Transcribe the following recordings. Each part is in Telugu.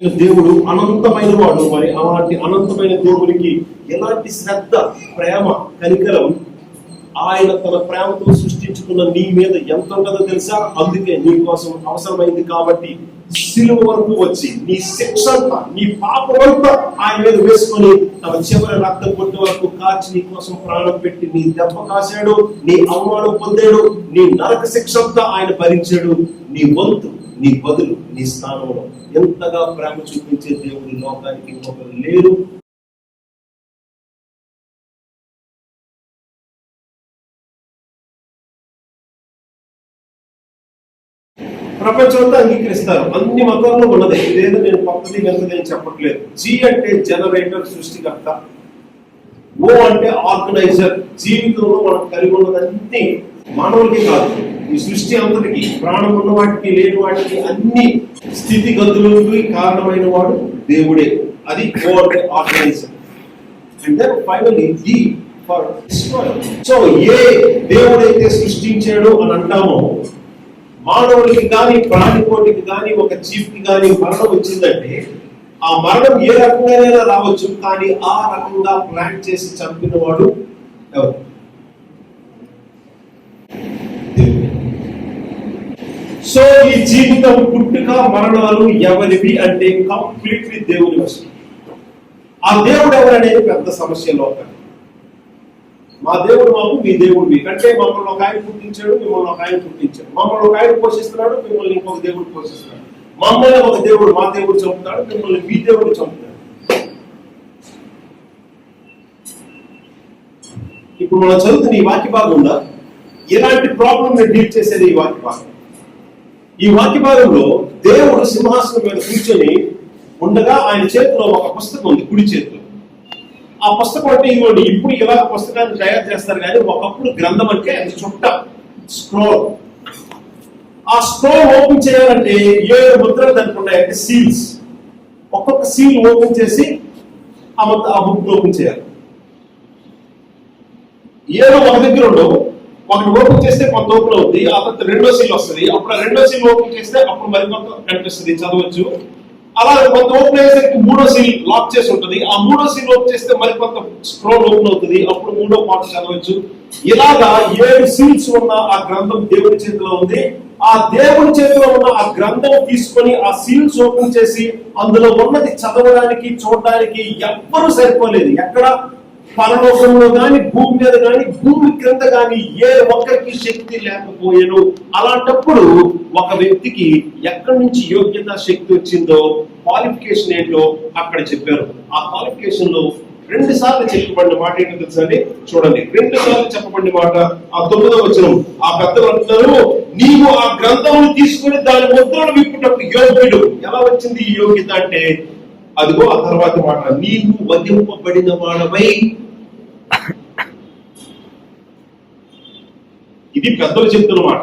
దేవుడు అనంతమైన వాడు. మరి అలాంటి అనంతమైన దేవుడికి ఎలాంటి శ్రద్ధ, ప్రేమ, కనికరం ఆయన తన ప్రేమతో సృష్టించుకున్న నీ మీద ఎంత ఉంటుందో తెలుసా? అందుకే నీ కోసం అవసరమైంది కాబట్టి సిలువ వరకు వచ్చి నీ శిక్ష అంతా, నీ పాపమంతా ఆయన మీద వేసుకొని తన చివరి రక్తం కొట్టే వరకు కాచి నీ కోసం ప్రాణం పెట్టి నీ దెబ్బ కాశాడు, నీ అవమానం పొందాడు, నీ నరక శిక్ష అంతా ఆయన భరించాడు. నీ వంతు, నీ బదులు, నీ స్థానంలో ఎంతగా ప్రేమ చూపించే దేవుడి లోకానికి ఇంకొకరు లేరు. ప్రపంచం అంతా అంగీకరిస్తారు, అన్ని మతాల్లో ఉన్నది. ఇదేదో నేను పక్కది వెళ్తుంది అని చెప్పట్లేదు. జీ అంటే జనరేటర్, సృష్టికర్త. ఓ అంటే ఆర్గనైజర్. జీవితంలో మనం కలిగి ఉన్నదన్నీ మానవులకి కాదు, ఈ సృష్టి అంతటికి, ప్రాణం ఉన్న వాటికి, లేని వాటికి, అన్ని స్థితిగతులకి కారణమైన వాడు దేవుడే. అది ఓ అంటే organizer. And then finally G for destroyer. So ఏ దేవుడైతే సృష్టించాడో అని అంటామో, మానవుడికి కానీ, ప్రాణికోటికి కానీ, ఒక జీవికి కానీ మరణం వచ్చిందంటే ఆ మరణం ఏ రకంగానైనా రావచ్చు, కానీ ఆ రకంగా ప్లాన్ చేసి చంపిన వాడు ఎవరు? సో ఈ జీవితం, పుట్టుక, మరణాలు ఎవరివి అంటే కంప్లీట్లీ దేవుని వశం. ఆ దేవుడు ఎవరనేది పెద్ద సమస్యలో ఒకటి. మా దేవుడు మాకు, మీ దేవుడు మీకు. అంటే మమ్మల్ని ఒక ఆయన పుట్టించాడు, మిమ్మల్ని ఒక ఆయన పుట్టించాడు. మమ్మల్ని ఒక ఆయన పోషిస్తున్నాడు, మిమ్మల్ని ఇంకొక దేవుడు పోషిస్తున్నాడు. మమ్మల్ని ఒక దేవుడు, మా దేవుడు చంపుతాడు, మిమ్మల్ని మీ దేవుడు చంపుతాడు. ఇప్పుడు మనం చదువుతున్న ఈ వాక్య భాగం ఉందా? ఎలాంటి ప్రాబ్లం డీల్ చేసేది ఈ వాక్య భాగం. ఈ వాక్య భాగంలో దేవుడు సింహాసనం మీద కూర్చొని ఉండగా ఆయన చేతిలో ఒక పుస్తకం ఉంది, కుడి చేతిలో. ఆ పుస్తకం అంటే ఇవ్వండి, ఇప్పుడు ఇలా పుస్తకాన్ని తయారు చేస్తారు, కానీ ఒకప్పుడు గ్రంథం అంటే అది చుట్ట, స్క్రోల్. ఆ స్క్రోల్ ఓపెన్ చేయాలంటే 7 ముద్రలు దానికి ఉన్నాయంటే సీల్స్. ఒక్కొక్క సీల్ ఓపెన్ చేసి ఆ బుక్ ఓపెన్ చేయాలి. 7 ఒక దగ్గర ఉండవు. ఒకటి ఓపెన్ చేస్తే కొంత ఓపెన్ అవుతుంది, ఆ తర్వాత రెండో సీల్ వస్తుంది. అప్పుడు ఆ రెండో సీల్ ఓపెన్ చేస్తే అప్పుడు మరికొంత కనిపిస్తుంది, చదవచ్చు. అలా కొంత ఓపెన్ అయ్యేసరికి 3వ సీల్ లాక్ చేసి ఉంటుంది. ఆ 3వ సీల్ ఓపెన్ చేస్తే మరికొంత స్క్రోల్ ఓపెన్ అవుతుంది, అప్పుడు 3వ పార్ట్ చదవచ్చు. ఇలాగా 7 సీల్స్ ఉన్న ఆ గ్రంథం దేవుడి చేతిలో ఉంది. ఆ దేవుడి చేతిలో ఉన్న ఆ గ్రంథం తీసుకొని ఆ సీల్స్ ఓపెన్ చేసి అందులో ఉన్నది చదవడానికి, చూడడానికి ఎవ్వరూ సరిపోలేదు. ఎక్కడ పరలోకంలో గాని, భూమి మీద గాని, భూమి క్రింద గాని ఏ ఒక్కరికి శక్తి లేకపోయాను. అలాంటప్పుడు ఒక వ్యక్తికి ఎక్కడి నుంచి యోగ్యత, శక్తి వచ్చిందో, క్వాలిఫికేషన్ ఏంటో అక్కడ చెప్పారు. ఆ క్వాలిఫికేషన్ లో 2 సార్లు చెప్పబడిన మాట ఏంటో తెలుసండి? చూడండి, 2 సార్లు చెప్పబడిన మాట. ఆ 9వ వచనం, ఆ పెద్దలు అంటున్నారు, నీవు ఆ గ్రంథమును తీసుకుని దాని ముద్రను విప్పుటప్పుడు యోగ్యుడు. ఎలా వచ్చింది ఈ యోగ్యత అంటే, అదిగో ఆ తర్వాత మాట, నీవు వధింపబడిన వాడవై. ఇది పెద్దలు చెప్తున్న మాట.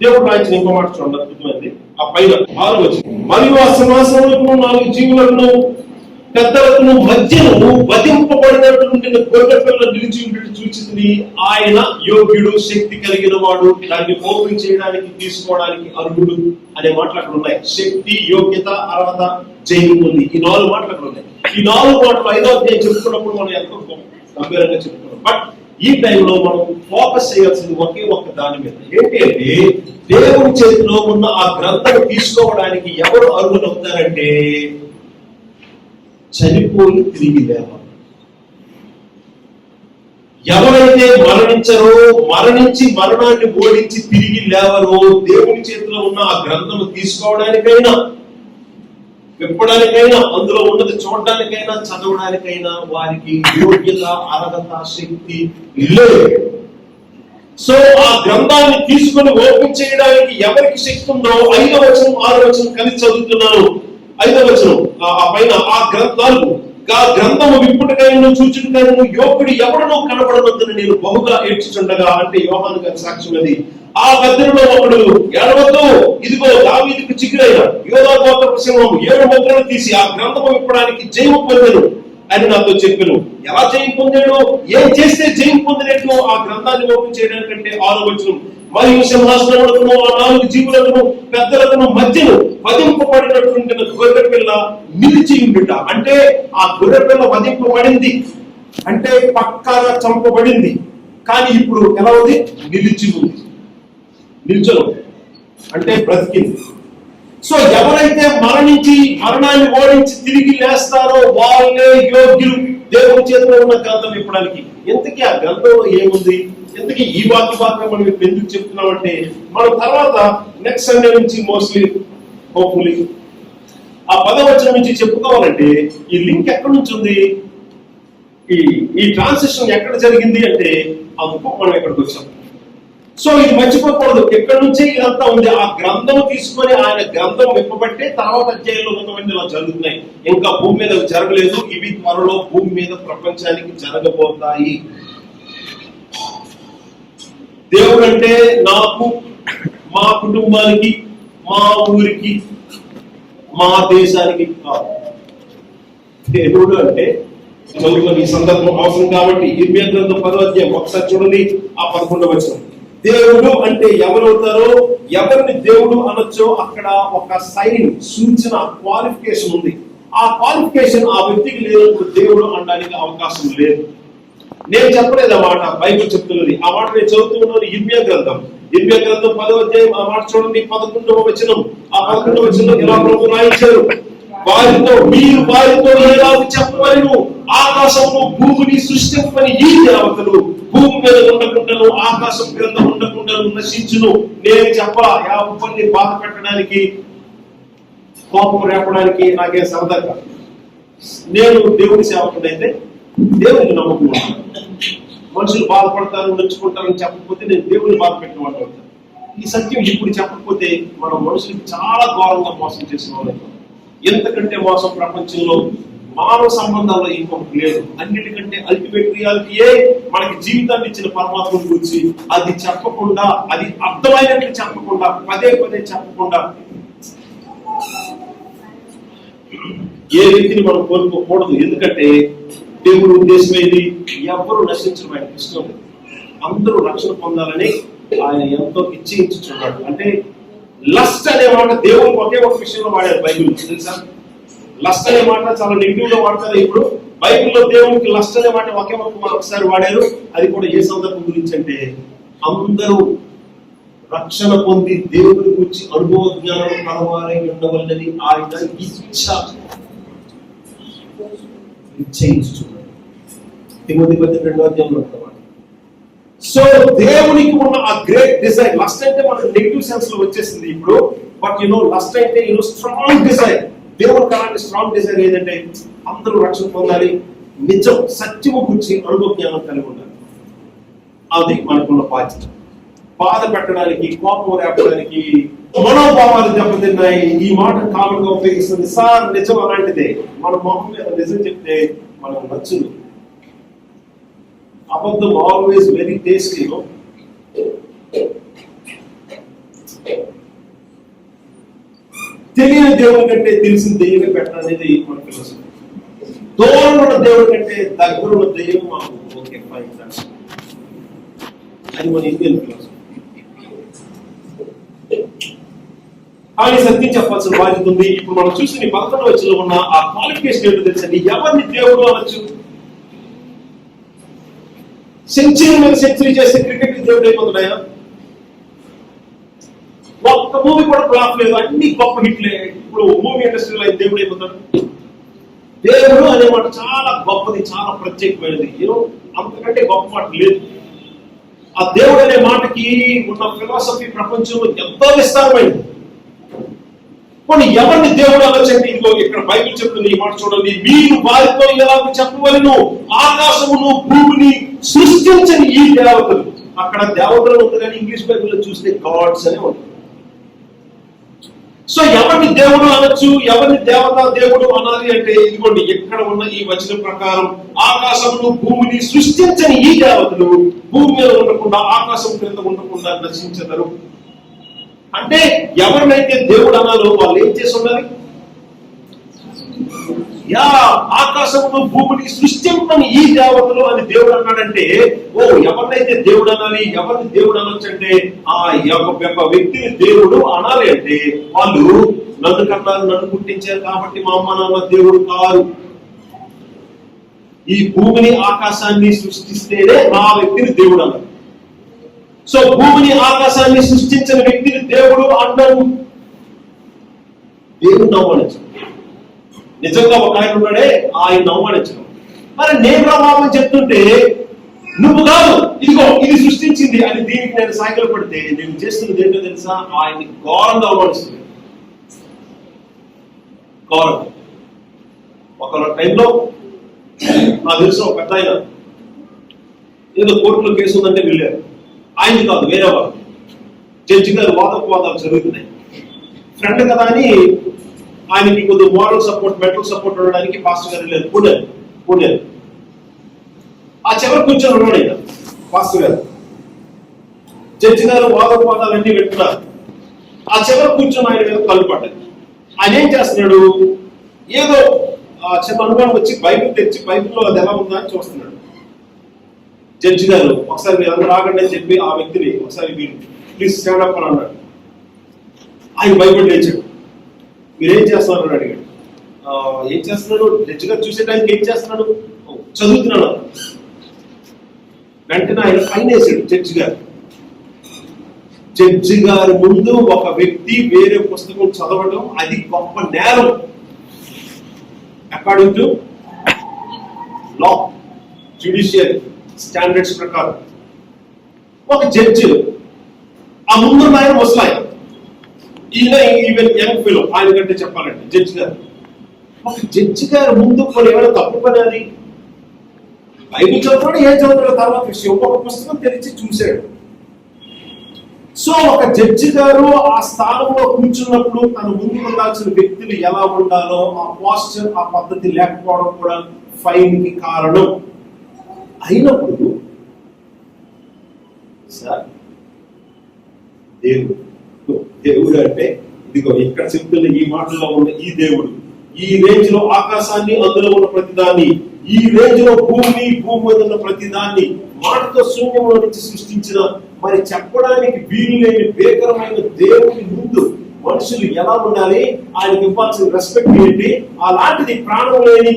దేవుడు రాయించిన ఇంకో మాట చూడండి, అద్భుతమైంది. ఆ పైన 6వ వచనం, మరియు ఆ సింహాసనములకు 4 జీవులను, పెద్దలకు మధ్యను వధింపబడినటువంటి గొర్రె పిల్ల నిలిచి చూచింది. ఆయన యోగ్యుడు, శక్తి కలిగిన వాడు, దాన్ని ఓపెన్ చేయడానికి, తీసుకోవడానికి అర్హుడు అనే మాటలు అక్కడ ఉన్నాయి. శక్తి, యోగ్యత, అర్హత, జయం ఉంది. ఈ 4 మాటలు అక్కడ ఉన్నాయి. ఈ 4 మాటలు 5వ అధ్యాయం చెప్పుకున్నప్పుడు మనం ఎంతో గంభీరంగా చెప్పుకున్నాం. బట్ ఈ టైంలో మనం ఫోకస్ చేయాల్సింది ఒకే ఒక్క దాని మీద. ఏంటి అంటే, దేవుడి చేతిలో ఉన్న ఆ గ్రంథం తీసుకోవడానికి ఎవరు అర్హులు అవుతారంటే, చనిపోయి తిరిగి లేవాలి. ఎవరైతే మరణించరో, మరణించి మరణాన్ని ఓడించి తిరిగి లేవరో, దేవుని చేతిలో ఉన్న ఆ గ్రంథము తీసుకోవడానికైనా, విప్పడానికైనా, అందులో ఉన్నది చూడడానికైనా, చదవడానికైనా వారికి యోగ్యత, అర్హత, శక్తి లేదు. సో ఆ గ్రంథాన్ని తీసుకుని ఓపెన్ చేయడానికి ఎవరికి శక్తి ఉందో 5వ వచనం, 6వ వచనం కలిసి చదువుతున్నాను. 5వ వచనం, ఆ పైన, ఆ గ్రంథము విప్పుటకైనా, చూచుటకైనా యోగ్యుడు ఎవడనో కనబడవద్దని నేను బహుగా ఏడ్చుచుండగా, అంటే యోహాను గారి సాక్ష్యం అది. ఆ గద్దెలో ఒకడు, ఏడవద్దు, ఇదిగో దావీదుకు చిగురైన యోధా గోత్రపు సింహము 7 ముద్రలు తీసి ఆ గ్రంథము విప్పడానికి జయము పొందెను అని నాతో చెప్పాను. ఎలా జయం పొందాడు, ఏం చేస్తే జయం పొందినట్టు ఆ గ్రంథాన్ని ఓపెన్ చేయడానికంటే 6వ వచనం, మరియు సింహాసనములకును ఆ 4 జీవులకును పెద్దలకును మధ్యను వధింపబడినటువంటి గొర్రె పిల్ల నిలిచి ఉండుట. అంటే ఆ గొర్రె పిల్ల వధింపబడింది అంటే పక్కాగా చంపబడింది, కానీ ఇప్పుడు ఎలా ఉంది? నిలిచి ఉంది. నిల్చొని అంటే బ్రతికింది. సో ఎవరైతే మరణించి మరణాన్ని ఓడించి తిరిగి లేస్తారో వాళ్ళే యోగ్యులు దేవుని చేతిలో ఉన్న గ్రంథం ఇప్పడానికి. ఇంతకీ ఆ గ్రంథంలో ఏముంది? ఇంతకీ ఈ భాగం మనం ఎందుకు చెప్తున్నామంటే, మనం తర్వాత నెక్స్ట్ సండే నుంచి మోస్ట్లీ హోప్ఫుల్లీ ఆ 10వ వచనం నుంచి చెప్పుకోవాలంటే ఈ లింక్ ఎక్కడి నుంచి ఉంది, ఈ ట్రాన్సిషన్ ఎక్కడ జరిగింది అంటే అందుకు మనం ఎక్కడికి వచ్చాం. సో ఇది మర్చిపోకూడదు, ఎక్కడి నుంచి ఇదంతా ఉంది. ఆ గ్రంథం తీసుకొని ఆయన గ్రంథం విప్పబట్టే తర్వాత అధ్యాయంలో ఉన్నటువంటి ఇలా జరుగుతున్నాయి. ఇంకా భూమి మీద జరగలేదు, ఇవి త్వరలో భూమి మీద ప్రపంచానికి జరగబోతాయి. దేవుడు అంటే నాకు, మా కుటుంబానికి, మా ఊరికి, మా దేశానికి కాదు. దేవుడు అంటే చదువుకున్న ఈ సందర్భం అవసరం కాబట్టి ఇర్మియా గ్రంథం 10వ అధ్యాయం ఒకసారి చూడండి, ఆ 11వ వచనం. దేవుడు అంటే ఎవరవుతారో, ఎవరిని దేవుడు అనొచ్చో అక్కడ ఒక సైన్, సూచన, క్వాలిఫికేషన్ ఉంది. ఆ క్వాలిఫికేషన్ ఆ వ్యక్తికి లేనప్పుడు దేవుడు అనడానికి అవకాశం లేదు. నేను చెప్పలేదు ఆ మాట, బైబిల్ చెప్తున్నది. ఆ మాట నేను చదువుతున్నాను. ఇర్మియా గ్రంథం 10వ అధ్యాయం ఆ మాట చూడండి, 11వ వచనం. ఆ 11వ వచనం ఎలా ప్రభు రాయించారు? మీరు వారితో ఎలాగ చెప్పవలెను, ఆకాశమును భూమిని సృష్టింపని ఈ దేవతలు భూమి మీద ఉండకుండాను ఆకాశం క్రింద ఉండకుండాను నశించును. నేను చెప్పలా, యావన్ని బాధ పెట్టడానికి, కోపం రేపడానికి నాకే సరదా కాదు. నేను దేవుడి సేవకుడైతే దేవుడిని నమ్ముకుంటాను. మనుషులు బాధపడతారు, నొచ్చుకుంటారని చెప్పకపోతే నేను దేవుడిని బాధ పెట్టినవాడు అవుతాను. ఈ సత్యం ఇప్పుడు చెప్పకపోతే మనం మనుషులకి చాలా ఘోరంగా మోసం చేసిన వాళ్ళు. ఎంతకంటే మోసం ప్రపంచంలో మానవ సంబంధాల్లో ఇంకొకటి లేదు. అన్నిటికంటే అల్టిమేట్ రియాలిటీయే మనకి జీవితాన్ని ఇచ్చిన పరమాత్మ గురించి అది చెప్పకుండా, అది అర్థమైనట్లు చెప్పకుండా, పదే చెప్పకుండా ఏ వ్యక్తిని మనం కోరుకోకూడదు. ఎందుకంటే దేవుడు ఉద్దేశం ఏది? ఎవరు నశించడం ఆయనకి ఇష్టం లేదు. అందరూ రక్షణ పొందాలని ఆయన ఎంతో ఇచ్చేయించుచున్నాడు. అంటే లస్ట్ అనే మాట దేవుడు ఒకే ఒక విషయంలో వాడారు బైబిల్, తెలుసా? లస్ట్ అనే మాట చాలా నెగిటివ్ గా వాడతారు. ఇప్పుడు బైబిల్లో దేవునికి లస్ట్ అనే మాట ఒకే ఒకసారి వాడారు. అది కూడా ఏ సందర్భం గురించి అంటే, అందరూ రక్షణ పొంది దేవుడి గురించి అనుభవ జ్ఞానం కలవారై ఉండవలనని ఆయన ఇచ్చేయించుచున్నాడు. తిమోతి 2వ అధ్యాయంలో ఉన్నమాట. సో దేవునికి ఉన్న ఆ గ్రేట్ డిజైర్, లస్ట్ అంటే మనకు నెగిటివ్ సెన్స్ లో వచ్చేసింది ఇప్పుడు. బట్ లస్ట్ అంటే స్ట్రాంగ్ డిజైర్. దేవునికి అలాంటి స్ట్రాంగ్ డిజైర్ ఏదంటే అందరూ రక్షణ పొందాలి, నిజం సత్యము గురించి అనుభవ జ్ఞానం కలిగి ఉండాలి. అది మనకున్న బాధ్యత. బాధ పెట్టడానికి, కోపం రేపడానికి, మనోభావాలు దెబ్బతిన్నాయి. ఈ మాట కామన్ గా ఉపయోగిస్తుంది. సార్ నిజం అలాంటిదే. మన మొహం మీద నిజం చెప్తే మనకు నచ్చుదు. అబద్ధం ఆల్వేస్ వెరీ టేస్టీ. తెలియని దేవుడి కంటే తెలిసిన దెయ్యమే బెటర్ అనేది మన ఫిలాసఫీ. దూరం ఉన్న దేవుడి కంటే దగ్గర ఉన్న దెయ్యం మాకు ఓకే ఫైన్, అది మన ఇండియన్ ఫిలాసఫీ. కానీ సత్యం చెప్పాల్సిన బాధ్యత ఉంది. ఇప్పుడు మనం చూసిన 11వ వచనంలో ఉన్న ఆ క్వాలిఫికేషన్ ఏంటో తెలుసండి. ఎవరిని దేవుడు అనొచ్చు? సెంచరీ మీద సెంచరీ చేస్తే క్రికెట్ దేవుడు అయిపోతున్నాయా? ఒక్క మూవీ కూడా ఫ్లాప్ లేదు, అన్ని గొప్ప హిట్లే. ఇప్పుడు మూవీ ఇండస్ట్రీలో దేవుడు అయిపోతాడు. దేవుడు అనే మాట చాలా గొప్పది, చాలా ప్రత్యేకమైనది. అంతకంటే గొప్ప మాట లేదు. ఆ దేవుడు అనే మాటకి ఉన్న ఫిలాసఫీ ప్రపంచంలో ఎంతో విస్తారమైంది. కొన్ని ఎవరిని దేవుడు అనొచ్చండి? ఇదిగో ఇక్కడ బైబిల్ చెప్తుంది, ఈ మాట చూడండి. మీరు వారితో ఎలా చెప్పవలెను, ఆకాశమును భూమిని సృష్టించని ఈ దేవతలు. అక్కడ దేవతలు ఉంది, కానీ ఇంగ్లీష్ బైబిల్లో చూస్తే గాడ్స్ అనే ఉంటుంది. సో ఎవరిని దేవుడు అనొచ్చు, ఎవరిని దేవత దేవుడు అనాలి అంటే ఇదిగోండి ఇక్కడ ఉన్న ఈ వచనం ప్రకారం ఆకాశమును భూమిని సృష్టించని ఈ దేవతలు భూమి మీద ఉండకుండా, ఆకాశం క్రింద ఉండకుండా నశించెదరు. అంటే ఎవరినైతే దేవుడు అన్నారో వాళ్ళు ఏం చేసి ఉండాలి? యా ఆకాశమును భూమిని సృష్టింపని ఈ దేవతలు అని దేవుడు అన్నాడంటే, ఓ ఎవరినైతే దేవుడు అనాలి, ఎవరిని దేవుడు అనొచ్చు అంటే ఆ యొక్క వ్యక్తిని దేవుడు అనాలి అంటే వాళ్ళు నన్ను కన్నారు, నన్ను పుట్టించారు కాబట్టి మా అమ్మ నాన్న దేవుడు కాదు. ఈ భూమిని ఆకాశాన్ని సృష్టిస్తేనే ఆ వ్యక్తిని దేవుడు అన్నారు. సో భూమిని ఆకాశాన్ని సృష్టించిన వ్యక్తిని దేవుడు అన్నాడు. దేవుడు అవమానించు. నిజంగా ఒక ఆయన ఉన్నాడే, ఆయన అవమానించడం. మరి నేను ప్రభావం చెప్తుంటే నువ్వు కాదు, ఇదిగో ఇది సృష్టించింది అని దీనికి నేను సాగిలు పడితే నేను చేస్తున్నది ఏంటో తెలుసా? ఆయన్ని ఘోరంగా అవమానిస్తుంది. ఘోరంగా. ఒక టైంలో నాకు తెలిసిన ఒక పెద్ద ఆయన ఏదో కోర్టులో కేసు ఉందంటే వెళ్ళారు. ఆయన కాదు, వేరే వాళ్ళు. జడ్జి గారు వాదోపవాదాలు జరుగుతున్నాయి. ఫ్రెండ్ కదా అని ఆయనకి కొద్దిగా మోరల్ సపోర్ట్, మెంటల్ సపోర్ట్ ఉండడానికి పాస్టర్ గారు వెళ్ళారు పుణ్యాలు. ఆ చివరి కూర్చొని ఉన్నాడు ఆయన పాస్టర్ గారు. జడ్జి గారు వాదోపవాదాలన్నీ పెట్టున్నారు. ఆ చివరి కూర్చొని ఆయన మీద కళ్ళు పడ్డాయి. ఆయన ఏం చేస్తున్నాడు, ఏదో చిన్న అనుభవం వచ్చి బైబిల్ తెచ్చి బైబిల్లో అది ఎలా ఉందా అని చూస్తున్నాడు. జడ్జి గారు ఒకసారి మీరు అందరూ రాగండి అని చెప్పి ఆ వ్యక్తిని ఒకసారి మీరు ప్లీజ్ స్టాండ్ అప్ అని అన్నాడు. ఆయన బైబిల్ లేచాడు. మీరేం చేస్తున్నారు అని అడిగాడు. ఏం చేస్తున్నాడు? జడ్జి గారు చూసే టైంకి ఏం చేస్తున్నాడు? చదువుతున్నాడు. వెంటనే ఆయన పైన వేసాడు జడ్జి గారి ముందు ఒక వ్యక్తి వేరే పుస్తకం చదవడం అది గొప్ప నేరం. According to law, judicial standards ప్రకారం ఒక జడ్జి, ఆ ముందున్న ఆయన ముసలాయన, ఈయన ఈవెన్ యంగ్ ఫెలో, ఆయన కంటే చెప్పాలంటే జడ్జి గారు. ఒక జడ్జి గారు ముందు కొన్ని ఏమైనా తప్పు పని అది బైబిల్ చదువుతాడు, ఏం చదువుతాడు తర్వాత విషయం, ఒక పుస్తకం తెరిచి చూశాడు. సో ఒక జడ్జి గారు ఆ స్థానంలో కూర్చున్నప్పుడు తన ముందు ఉండాల్సిన వ్యక్తులు ఎలా ఉండాలో ఆ పోస్చర్, ఆ పద్ధతి లేకపోవడం కూడా ఫైన్ కి కారణం అయినప్పుడు సార్ దేవుడు అంటే ఇదిగో ఇక్కడ చెప్తున్న ఈ మాటల్లో ఉన్న ఈ దేవుడు, ఈ రేంజ్ లో ఆకాశాన్ని, అందులో ఉన్న ప్రతిదాన్ని, ఈ రేంజ్ లో భూమి మీద ఉన్న ప్రతిదాన్ని మాటతో శూన్యంలో నుంచి సృష్టించిన, మరి చెప్పడానికి వీలు లేని భీకరమైన దేవుని ముందు మనుషులు ఎలా ఉండాలి, ఆయనకి ఇవ్వాల్సిన రెస్పెక్ట్ ఏంటి, అలాంటిది ప్రాణం లేని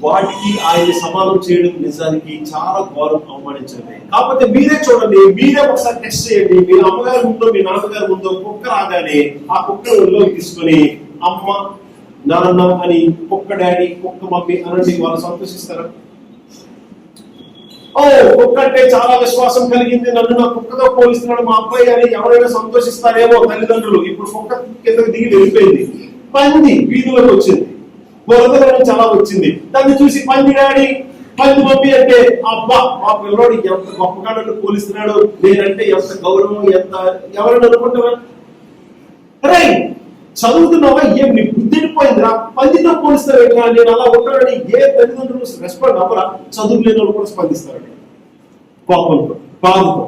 వాటికి ఆయన సమానం చేయడం నిజానికి చాలా ఘోరం, అవమానించడమే. కాకపోతే మీరే చూడండి, మీరే ఒకసారి టెస్ట్ చేయండి. మీ అమ్మగారి ముందు, మీ నాన్నగారి ముందు కుక్క రాగానే ఆ కుక్క ఒళ్ళోకి తీసుకొని అమ్మ, నాన్న అని కుక్క డాడీ, కుక్క మమ్మీ అనండి, వాళ్ళు సంతోషిస్తారా? ఓ కుక్క అంటే చాలా విశ్వాసం కలిగింది, నన్ను నా కుక్కతో పోలిస్తున్నాడు మా అబ్బాయి అని ఎవరైనా సంతోషిస్తారేమో తల్లిదండ్రులు. ఇప్పుడు కుక్క కిందకి దిగి వెళ్ళిపోయింది. పంది వీధిలోకి వచ్చింది, బురదలో నుంచి అలా వచ్చింది. దాన్ని చూసి పంది డాడీ, పంది మమ్మీ అంటే అబ్బా మా పిల్లవాడు ఎంత గొప్పగా నన్ను పోలిస్తున్నాడు, నేనంటే ఎంత గౌరవం, ఎంత ఎవరైనా అనుకుంటారా? అరే చదువుతున్నావా, ఏం నీ బుద్ధిపోయిందిరా, పందితో పోలిస్తావేట్రా, నేను అలా ఉంటానని ఏ తల్లిదండ్రులు రెస్పాండ్ అవ్వరా? చదువు లేని వాళ్ళు కూడా స్పందిస్తారండి కోపంతో, బాధతో.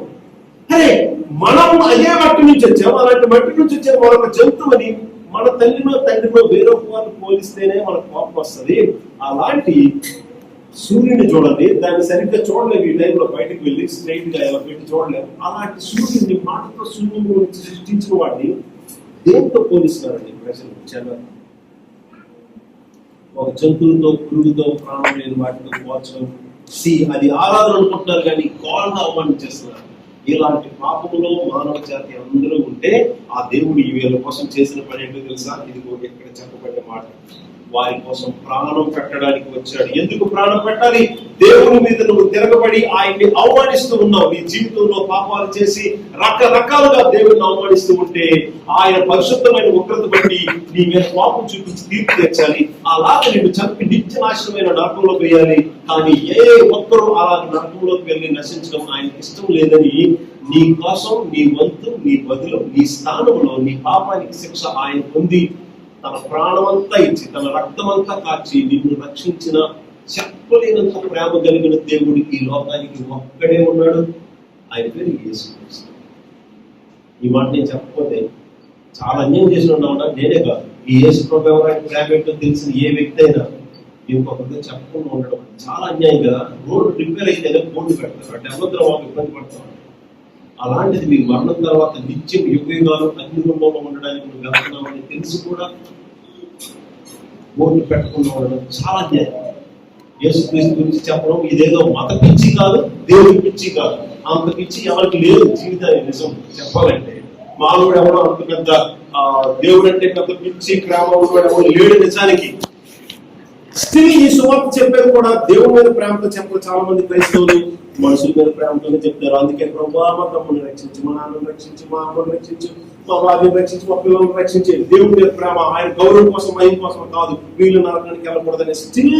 అరే మనం అదే మట్టి నుంచి వచ్చాం, అలాంటి మట్టి నుంచి వచ్చే మరొక జంతువుని మన తల్లినో తండ్రినో వేరొక వాళ్ళు పోలిస్తేనే మనకు కోపం వస్తుంది. అలాంటి సూర్యుని చూడండి, దాన్ని సరిగ్గా చూడలేము ఈ టైంలో, బయటకు వెళ్ళి స్ట్రైట్ గా ఎలా పెట్టి చూడలేము. అలాంటి సూర్యుడిని మాటతో శూన్యంలో సృష్టించిన వాడిని దేంతో పోలిస్తున్నారండి ప్రజలు? జనాలు ఒక జంతువులతో, పురుగుతో, ప్రాణం లేని వాటితో పోల్చడం, అది ఆరాధన అనుకుంటున్నారు కానీ ఘోరంగా అవమానించేస్తున్నారు. ఇలాంటి పాపములో మానవ జాతి అందరూ ఉంటే ఆ దేవుడు ఈ వీళ్ళ కోసం చేసిన పని ఏంటో తెలుసా? ఇదిగో ఇక్కడ చెప్పబడ్డ మాట, వారి కోసం ప్రాణం పెట్టడానికి వచ్చాడు. ఎందుకు ప్రాణం పెట్టాలి? దేవుని మీద నువ్వు తిరగబడి ఆయన్ని అవమానిస్తూ ఉన్నావు. నీ జీవితంలో పాపాలు చేసి రకరకాలుగా దేవుడిని అవమానిస్తూ ఉంటే ఆయన పరిశుద్ధమైన ఉగ్రత బట్టి నీ మీద పాపం చూపించి తీర్పు తెచ్చాలి. అలాగే నిన్ను చంపి నిత్య నాశనమైన నరకంలో వేయాలి. కానీ ఏ ఒక్కరూ అలాగే నరకంలోకి వెళ్ళి నశించడం ఆయనకి ఇష్టం లేదని నీ కోసం, నీ వంతు, నీ బదులు, నీ స్థానంలో నీ పాపానికి శిక్ష ఆయన పొంది తన ప్రాణమంతా ఇచ్చి, తన రక్తమంతా కాచి నిన్ను రక్షించిన చెప్పలేనంత ప్రేమ కలిగిన దేవుడికి ఈ లోకానికి ఒక్కడే ఉన్నాడు. ఆయన పేరు యేసుక్రీస్తు. ఈ మాట నేను చెప్పకపోతే చాలా అన్యాయం చేసిన ఉన్నామన్నా నేనే కాదు, ఈ యేసు ప్రభు ఆయన ప్రేమ ఏంటో తెలిసిన ఏ వ్యక్తి అయినా ఇంకొకరితో చెప్పకుండా ఉండడం చాలా అన్యాయం కదా. రోడ్డు రిపేర్ అయితేనే బోర్డు పెడతారు, అంటే అనంతరం వాళ్ళు ఇబ్బంది పడతారు. అలాంటిది మీ మరణం తర్వాత నిత్యం యుగాలు అగ్నిగుండంలో ఉండడానికి నువ్వు వెళ్తున్నామని తెలిసి కూడా బోర్డు పెట్టకుండా ఉండడం చాలా అన్యాయం. యేసుక్రీస్తు గురించి చెప్పడం ఇదేదో మత పిచ్చి కాదు, దేవుడి పిచ్చి కాదు. అంత పిచ్చి ఎవరికి లేదు జీవితాన్ని నిజం చెప్పాలంటే. మానవుడు ఎవడో అంత పెద్ద దేవుడు అంటే పెద్ద పిచ్చి ప్రేమ ఎవరు లేడు నిజానికి. స్టిల్ ఈ సువార్త చెప్పేది కూడా దేవుడి మీద ప్రేమతో చెప్పరు. చాలా మంది క్రైస్తవులు మనుషుల మీద ప్రేమతోనే చెప్తారు. అందుకే ప్రభువా మా తమ్ముని రక్షించి, మా నాన్నను రక్షించి, మా అమ్మను రక్షించి, మా భార్యను రక్షించి, మా పిల్లలను రక్షించి. దేవుడి మీద ప్రేమ ఆయన గౌరవం కోసం ఆయన కోసం కాదు, వీళ్ళు నరకానికి వెళ్ళకూడదని స్టిల్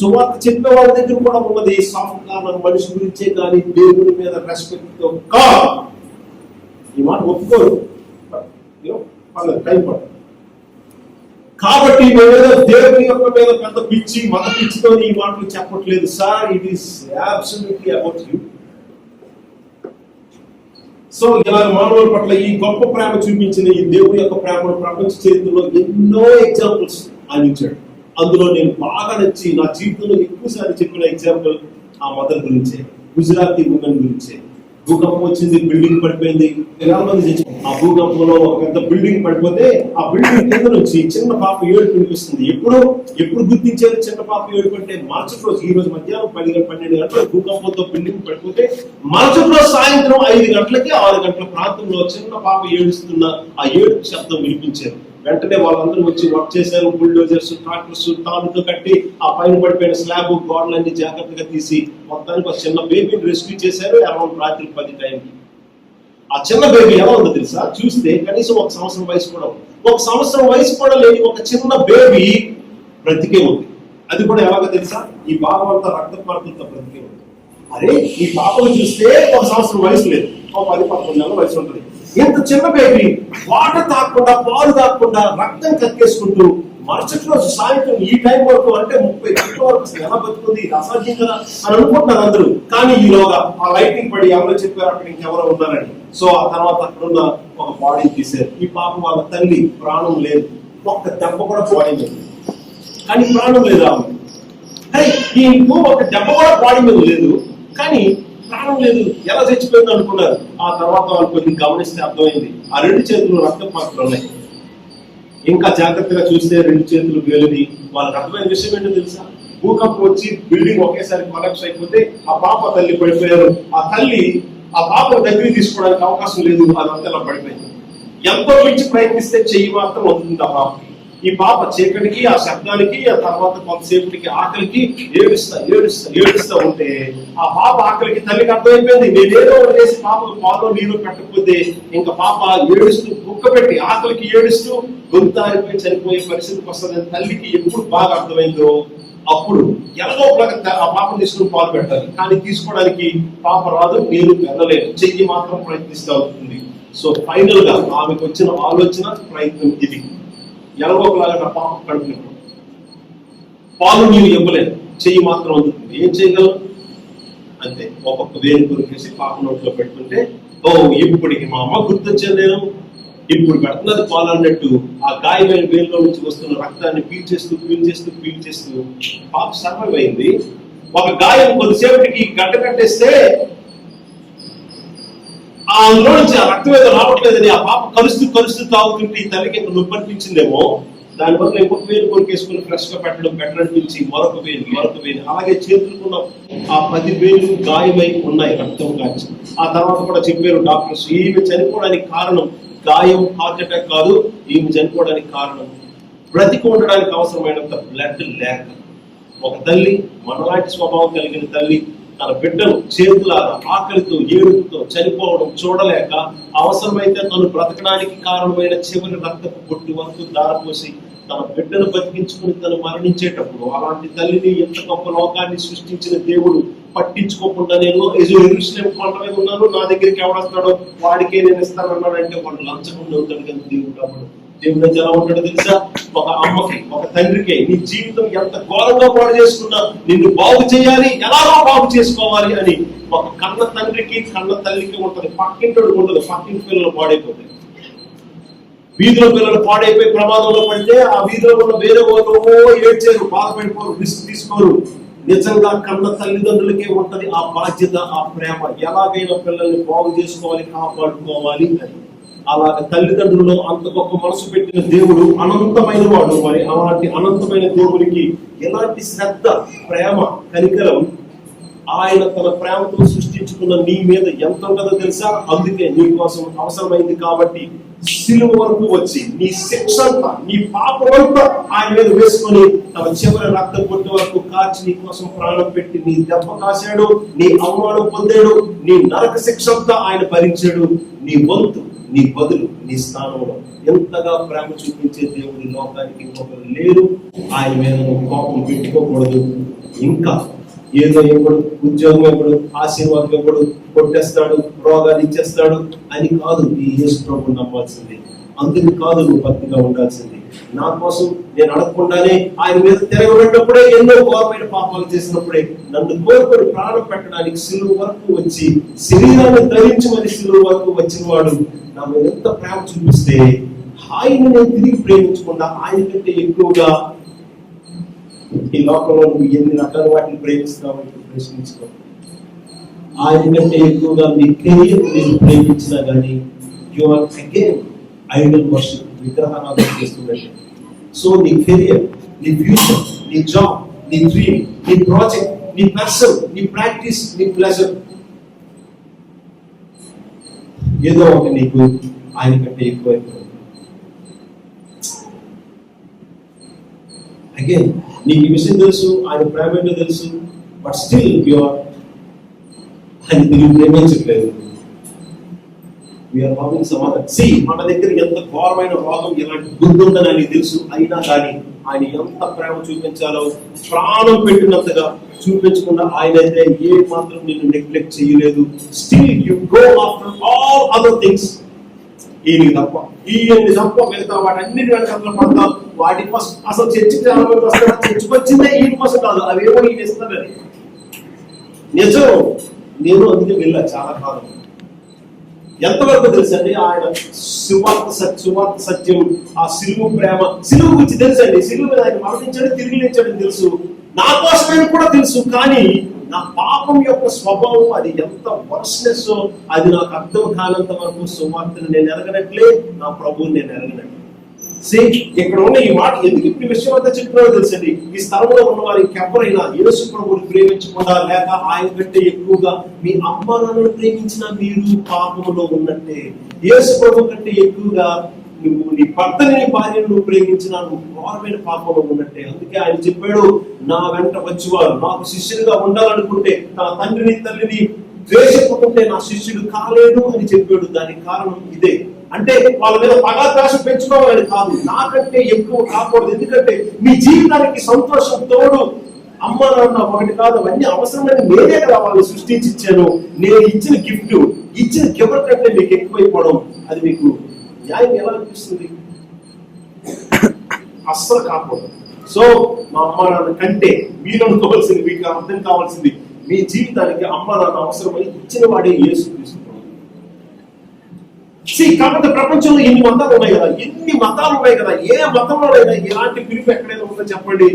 సువార్త చెప్పే వాళ్ళ దగ్గర కూడా ఉన్నది సాఫ్ట్ కార్నర్ మనిషి గురించే కానీ దేవుడి మీద రెస్పెక్ట్ తో కాదు. ఈ మాట ఒప్పుకోరు, టైం పడుతుంది. కాబట్టి మేమేదో దేవుని యొక్క మీద పెద్ద పిచ్చి మత పిచ్చితో ఈ మాటలు చెప్పట్లేదు sir. It is absolutely about you. So ఇలా మానవుల పట్ల ఈ గొప్ప ప్రేమ చూపించిన ఈ దేవుని యొక్క ప్రేమను ప్రపంచ చరిత్రలో ఎన్నో ఎగ్జాంపుల్స్ అందించాడు. అందులో నేను బాగా నచ్చి నా జీవితంలో ఎక్కువసారి చెప్పిన ఎగ్జాంపుల్ ఆ మదర్ గురించే, గుజరాతీ ఉమెన్ గురించే. భూకంపం వచ్చింది, బిల్డింగ్ పడిపోయింది, వేల మంది చచ్చిపోయింది. ఆ భూకంపంలో ఒక పెద్ద బిల్డింగ్ పడిపోతే ఆ బిల్డింగ్ కింద నుంచి చిన్న పాప ఏడుపు వినిపిస్తుంది. ఎప్పుడు గుర్తించేది చిన్న పాప ఏడుపు అంటే మరుసటి రోజు, ఈ రోజు మధ్యాహ్నం 12 గంటల భూకంపంతో బిల్డింగ్ పడిపోతే మరుసటి రోజు సాయంత్రం 5 గంటలకి 6 గంటల ప్రాంతంలో చిన్న పాప ఏడుస్తున్న ఆ ఏడుపు శబ్దం వినిపించారు. వెంటనే వాళ్ళందరూ వచ్చి వర్క్ చేశారు. బుల్డోజర్స్, ట్రాక్టర్స్ తానుతో కట్టి ఆ పైన పడిపోయిన స్లాబ్ గోడలన్నీ జాగ్రత్తగా తీసి మొత్తానికి ఒక చిన్న బేబీని రెస్క్యూ చేశారు. అరౌండ్ రాత్రి 10 టైంకి. ఆ చిన్న బేబీ ఎలా ఉందో తెలుసా? చూస్తే కనీసం 1 సంవత్సరం వయసు కూడా ఉంది. 1 సంవత్సరం వయసు కూడా లేని ఒక చిన్న బేబీ బ్రతికే ఉంది. అది కూడా ఎలాగో తెలుసా? ఈ భాగం అంతా రక్తపాతంతో బ్రతికే ఉంది. అరే ఈ పాపను చూస్తే 1 సంవత్సరం వయసు లేదు, 10-11 నెలల వయసు ఉంటుంది. ఎంత చిన్న బేబీ వాటర్ తాకుండా, పాలు తాకుండా, రక్తం కక్కేసుకుంటూ మరుసటి రోజు సాయంత్రం ఈ టైం వరకు, అంటే 30 గంటల వరకు ఎలా బతుకుంది, అసాధ్యం కదా అని అనుకుంటున్నారు అందరూ. కానీ ఈలోగా ఆ లైటింగ్ పడి ఎవరో చెప్పారు అక్కడ ఇంకెవరో ఉన్నారని. సో ఆ తర్వాత అక్కడున్న ఒక బాడీని తీశారు. ఈ పాప వాళ్ళ తల్లి ప్రాణం లేదు, ఒక్క దెబ్బ కూడా బాడీ లేదు, కానీ ప్రాణం లేదు ఆమె. ఈ ఒక దెబ్బ కూడా బాడీ మీద లేదు, కానీ ప్రాణం లేదు. ఎలా చచ్చిపోయింది అనుకున్నారు. ఆ తర్వాత వాళ్ళు కొద్దిగా గమనిస్తే అర్థమైంది, ఆ 2 చేతులు రక్తం పాత్రలు ఉన్నాయి. ఇంకా జాగ్రత్తగా చూస్తే 2 చేతులు వేలుది. వాళ్ళకి అర్థమైన విషయం ఏంటో తెలుసా? భూకంపం వచ్చి బిల్డింగ్ ఒకేసారి కొలాప్స్ అయిపోతే ఆ పాప తల్లి పడిపోయారు. ఆ తల్లి ఆ పాప దగ్గరికి తీసుకోవడానికి అవకాశం లేదు, అదంతా పడిపోయింది. ఎంతో మించి ప్రయత్నిస్తే చెయ్యి మాత్రం వదులుతుంది ఆ పాపకి. ఈ పాప చీకటికి, ఆ శబ్దానికి, ఆ తర్వాత కొంతసేపటికి ఆకలికి ఏడుస్తా ఉంటే ఆ పాప ఆకలికి తల్లికి అర్థమైపోయింది, నేనేదో చేసి పాపకు పాలు నీరు పెట్టకపోతే ఇంకా పాప ఏడుస్తూ కుక్క పెట్టి ఆకలికి ఏడుస్తూ గొంతారిపోయి చనిపోయే పరిస్థితికి వస్తుంది. తల్లికి ఎప్పుడు బాగా అర్థమైందో అప్పుడు ఎలాగో ఆ పాపను తీసుకుని పాలు పెట్టాలి, కానీ తీసుకోవడానికి పాప రాదు, నీరు వెళ్ళలేదు, చెయ్యి మాత్రం ప్రయత్నిస్తూ ఉంటుంది. సో ఫైనల్ గా ఆమెకు వచ్చిన ఆలోచన, ప్రయత్నం ఇది. ఎలాగోలాగా నా పాప కడుపునప్పుడు పాలు నీరు ఇవ్వలేదు, చెయ్యి మాత్రం అందుతుంది. ఏం చేయగలను? అంతే, ఒక్కొక్క వేలు కొరికేసి పాప నోట్లో పెట్టుకుంటే ఇప్పటికి మా అమ్మ గుర్తొచ్చేది, నేను ఇప్పుడు పెడుతున్నది పాలు అన్నట్టు ఆ గాయమైన వేలులో నుంచి వస్తున్న రక్తాన్ని పీల్చేస్తూ పాప సర్వైవ్ అయింది. ఒక గాయం కొద్దిసేపటికి గడ్డ కట్టేస్తే అందులో నుంచి ఆ రక్తం ఏదో రావట్లేదని ఆ పాప కలుస్తూ తాగుతుంటే ఈ తల్లికి ఇంకా నొప్పి అనిపించిందేమో. దానివల్ల ఇంకొక వేలు కొరికేసుకుని ఫ్రెష్ గా పెట్టడం బెటర్ అనిపించి మరొక వేలు అలాగే చేతులుకున్న ఆ 10 వేలు గాయమై ఉన్నాయి, రక్తం కాచి. ఆ తర్వాత కూడా చెప్పారు డాక్టర్స్, ఈమె చనిపోవడానికి కారణం గాయం, హార్ట్ అటాక్ కాదు, ఈమె చనిపోవడానికి కారణం బ్రతికి ఉండడానికి అవసరమైనంత బ్లడ్ లేక. ఒక తల్లి, మనలాంటి స్వభావం కలిగిన తల్లి, తన బిడ్డను చేతులారా ఆకలితో ఏడుపుతో చనిపోవడం చూడలేక అవసరమైతే తను బ్రతకడానికి కారణమైన చివరి రక్తపు బొట్టు వరకు దారపోసి తన బిడ్డను బతికించుకుని తను మరణించేటప్పుడు అలాంటి తల్లిని ఎంత గొప్ప లోకాన్ని సృష్టించిన దేవుడు పట్టించుకోకుండా నేను యెరూషలేము కొండ మీద ఉన్నాను, నా దగ్గరికి ఎవడొస్తాడో వాడికే నేను ఇస్తానన్నాడంటే వాడు లంచకుండా ఉంటాడు కదా దేవుడు. అప్పుడు దేవుడు ఎలా ఉంటాడో తెలుసా? ఒక అమ్మకి, ఒక తండ్రికి నీ జీవితం ఎంత ఘోరంగా పాడు చేసుకున్నా నిన్ను బాగు చేయాలి, ఎలాగో బాగు చేసుకోవాలి అని ఒక కన్న తండ్రికి, కన్న తల్లికి ఉంటుంది. పక్కింటోడు ఉండదు, పక్కింటి పిల్లలు పాడైపోతాయి. వీధిలో పిల్లలు పాడైపోయి ప్రమాదంలో పడితే ఆ వీధిలో ఉన్న వేరే వాళ్ళు ఏడ్చారు, బాధపడిపోరు, రిస్క్ తీసుకోరు. నిజంగా కన్న తల్లిదండ్రులకే ఉంటది ఆ బాధ్యత, ఆ ప్రేమ. ఎలాగైనా పిల్లల్ని బాగు చేసుకోవాలి, కాపాడుకోవాలి అని. అలాగ తల్లిదండ్రులు అంత గొప్ప మనసు పెట్టిన దేవుడు అనంతమైన వాడు. మరి అలాంటి అనంతమైన దేవుడికి ఎలాంటి శ్రద్ధ, ప్రేమ, కనికరం ఆయన తన ప్రేమతో సృష్టించుకున్న నీ మీద ఎంత ఉంటుందో తెలుసా? అందుకే నీ కోసం అవసరమైంది కాబట్టి సిలువ వరకు వచ్చి నీ శిక్ష అంతా, నీ పాపం అంతా ఆయన మీద వేసుకొని తన చివరి రక్తం పొట్టు వరకు కాచి నీ కోసం ప్రాణం పెట్టి నీ దెబ్బ కాశాడు, నీ అవమానం పొందాడు, నీ నరక శిక్ష అంతా ఆయన భరించాడు. నీ వంతు, నీ బదులు, నీ స్థానంలో. ఎంతగా ప్రేమ చూపించే దేవుడి లోకానికి ఇంకొకరు లేరు. ఆయన మీద కోపం పెట్టుకోకూడదు. ఇంకా ఏదో ఎప్పుడు ఉద్యోగం ఎప్పుడు ఆశీర్వాదం ఎప్పుడు కొట్టేస్తాడు, రోగాలు ఇచ్చేస్తాడు అని కాదు ఈ యేసు ప్రభువుని నమ్మాల్సింది. అందుకు కాదు నువ్వు భక్తిగా ఉండాల్సింది. నా కోసం నేను అడగకుండానే ఆయన మీద తిరగబడినప్పుడే, ఎన్నో ఘోరమైన పాపాలు చేసినప్పుడే నన్ను కోరుకొని ప్రాణం పెట్టడానికి సిలువ వరకు వచ్చి శరీరాన్ని ధరించి మరి సిలువ వరకు వచ్చిన వాడు నా మీద ఎంత ప్రేమ చూపిస్తే, ఆయన నేను తిరిగి ప్రేమించకుండా ఆయన కంటే ఎక్కువగా ఈ లోకంలో నువ్వు ఎన్ని రకాల వాటిని ప్రేమిస్తున్నావు ప్రశ్నించుకో. ఆయన కంటే ఎక్కువగా నీ కెరియర్ నేను ప్రేమించినా కానీ you are again idol worship, విగ్రహారాధన చేస్తున్నట్టు. సో నీ కెరియర్, నీ ఫ్యూచర్, నీ జాబ్, నీ డ్రీమ్, నీ ప్రాజెక్ట్, నీ ప్యాషన్, నీ ప్రాక్టీస్, నీ ప్లెజర్, ఏదో ఒక నీకు ఆయన కంటే ఎక్కువ. అగైన్ నీకు ఈ విషయం తెలుసు, ఆయన ప్రేమ ఏంటో తెలుసు, బట్ స్టిల్ యూఆర్ ఆయన తిరిగి ప్రేమించట్లేదు. మన దగ్గర ఎంత ఘోరమైన రోగం, ఎలాంటి బుద్ధి ఉందని ఆయనకి తెలుసు. అయినా కానీ ఆయన ఎంత ప్రేమ చూపించాలో ప్రాణం పెట్టినంతగా చూపించకుండా ఆయన అయితే ఏ మాత్రం నేను నెగ్లెక్ట్ చేయలేదు. Still you go after all other things. ఈయనకి తప్ప మిగతా వాటి అన్నిటి వెనకాల పడతాం. వాటి కోసం అసలు చర్చికి చాలా మంది వస్తారు. చర్చకు వచ్చిందే ఈయన కోసం కాదు, అవేమో ఈయన ఇస్తారని. నిజం, నేను అందుకే వెళ్ళా చాలా కాలం. ఎంతవరకు తెలుసండి ఆయన సువార్త సత్యం, ఆ సిలువ ప్రేమ, సిలువ గురించి తెలుసండి. సిలువ మీద ఆయన మరణించాడు, తిరిగి లేచాడని తెలుసు. నా కోసమైన కూడా తెలుసు. కానీ నా పాపం యొక్క స్వభావం అది ఎంత వర్స్నెస్, అది నాకు అర్థం కానంత వరకు సువార్తను నేను ఎరగనట్లే, నా ప్రభువుని నేను ఎరగనట్లే. ఇక్కడ ఉన్న ఈ మాట ఎందుకు ఇప్పుడు విషయం అంతా చెప్తున్నారో తెలుసండి. ఈ స్థలంలో ఉన్న వారికి ఎవరైనా యేసు ప్రభువుని ప్రేమించకుండా, లేక ఆయన కంటే ఎక్కువగా మీ అమ్మ నాన్నను ప్రేమించిన మీరు పాపంలో ఉన్నట్టే. యేసు ప్రభు కంటే ఎక్కువగా నువ్వు నీ భర్తని, నీ భార్యను నువ్వు ప్రేమించిన నువ్వు ఘోరమైన పాపంలో ఉన్నట్టే. అందుకే ఆయన చెప్పాడు, నా వెంట వచ్చేవారు నాకు శిష్యుడిగా ఉండాలనుకుంటే తన తండ్రిని తల్లిని ద్వేషించుకుంటే నా శిష్యుడు కాలేడు అని చెప్పాడు. దానికి కారణం ఇదే. అంటే వాళ్ళ మీద పగాద్వేష పెంచుకోవాలని కాదు, నాకంటే ఎక్కువ కాకూడదు. ఎందుకంటే మీ జీవితానికి సంతోషం తోడు అమ్మ నాన్న ఒకటి కాదు, అవన్నీ అవసరమైన నేనే కదా వాళ్ళని సృష్టించి ఇచ్చాను. నేను ఇచ్చిన గిఫ్ట్ కంటే మీకు ఎక్కువైపోవడం అది మీకు న్యాయం ఎలా అనిపిస్తుంది? అస్సలు కాకూడదు. సో మా అమ్మ నాన్న కంటే మీరు అనుకోవాల్సింది, మీకు అర్థం కావాల్సింది, మీ జీవితానికి అమ్మ నాన్న అవసరమై ఇచ్చిన వాడే యేసు క్రీస్తు. కాబట్టి ప్రపంచంలో ఎన్ని మతాలు ఉన్నాయి కదా, ఏ మతంలోనైనా ఎలాంటి పిలుపు ఎక్కడైనా ఉందో చెప్పండి.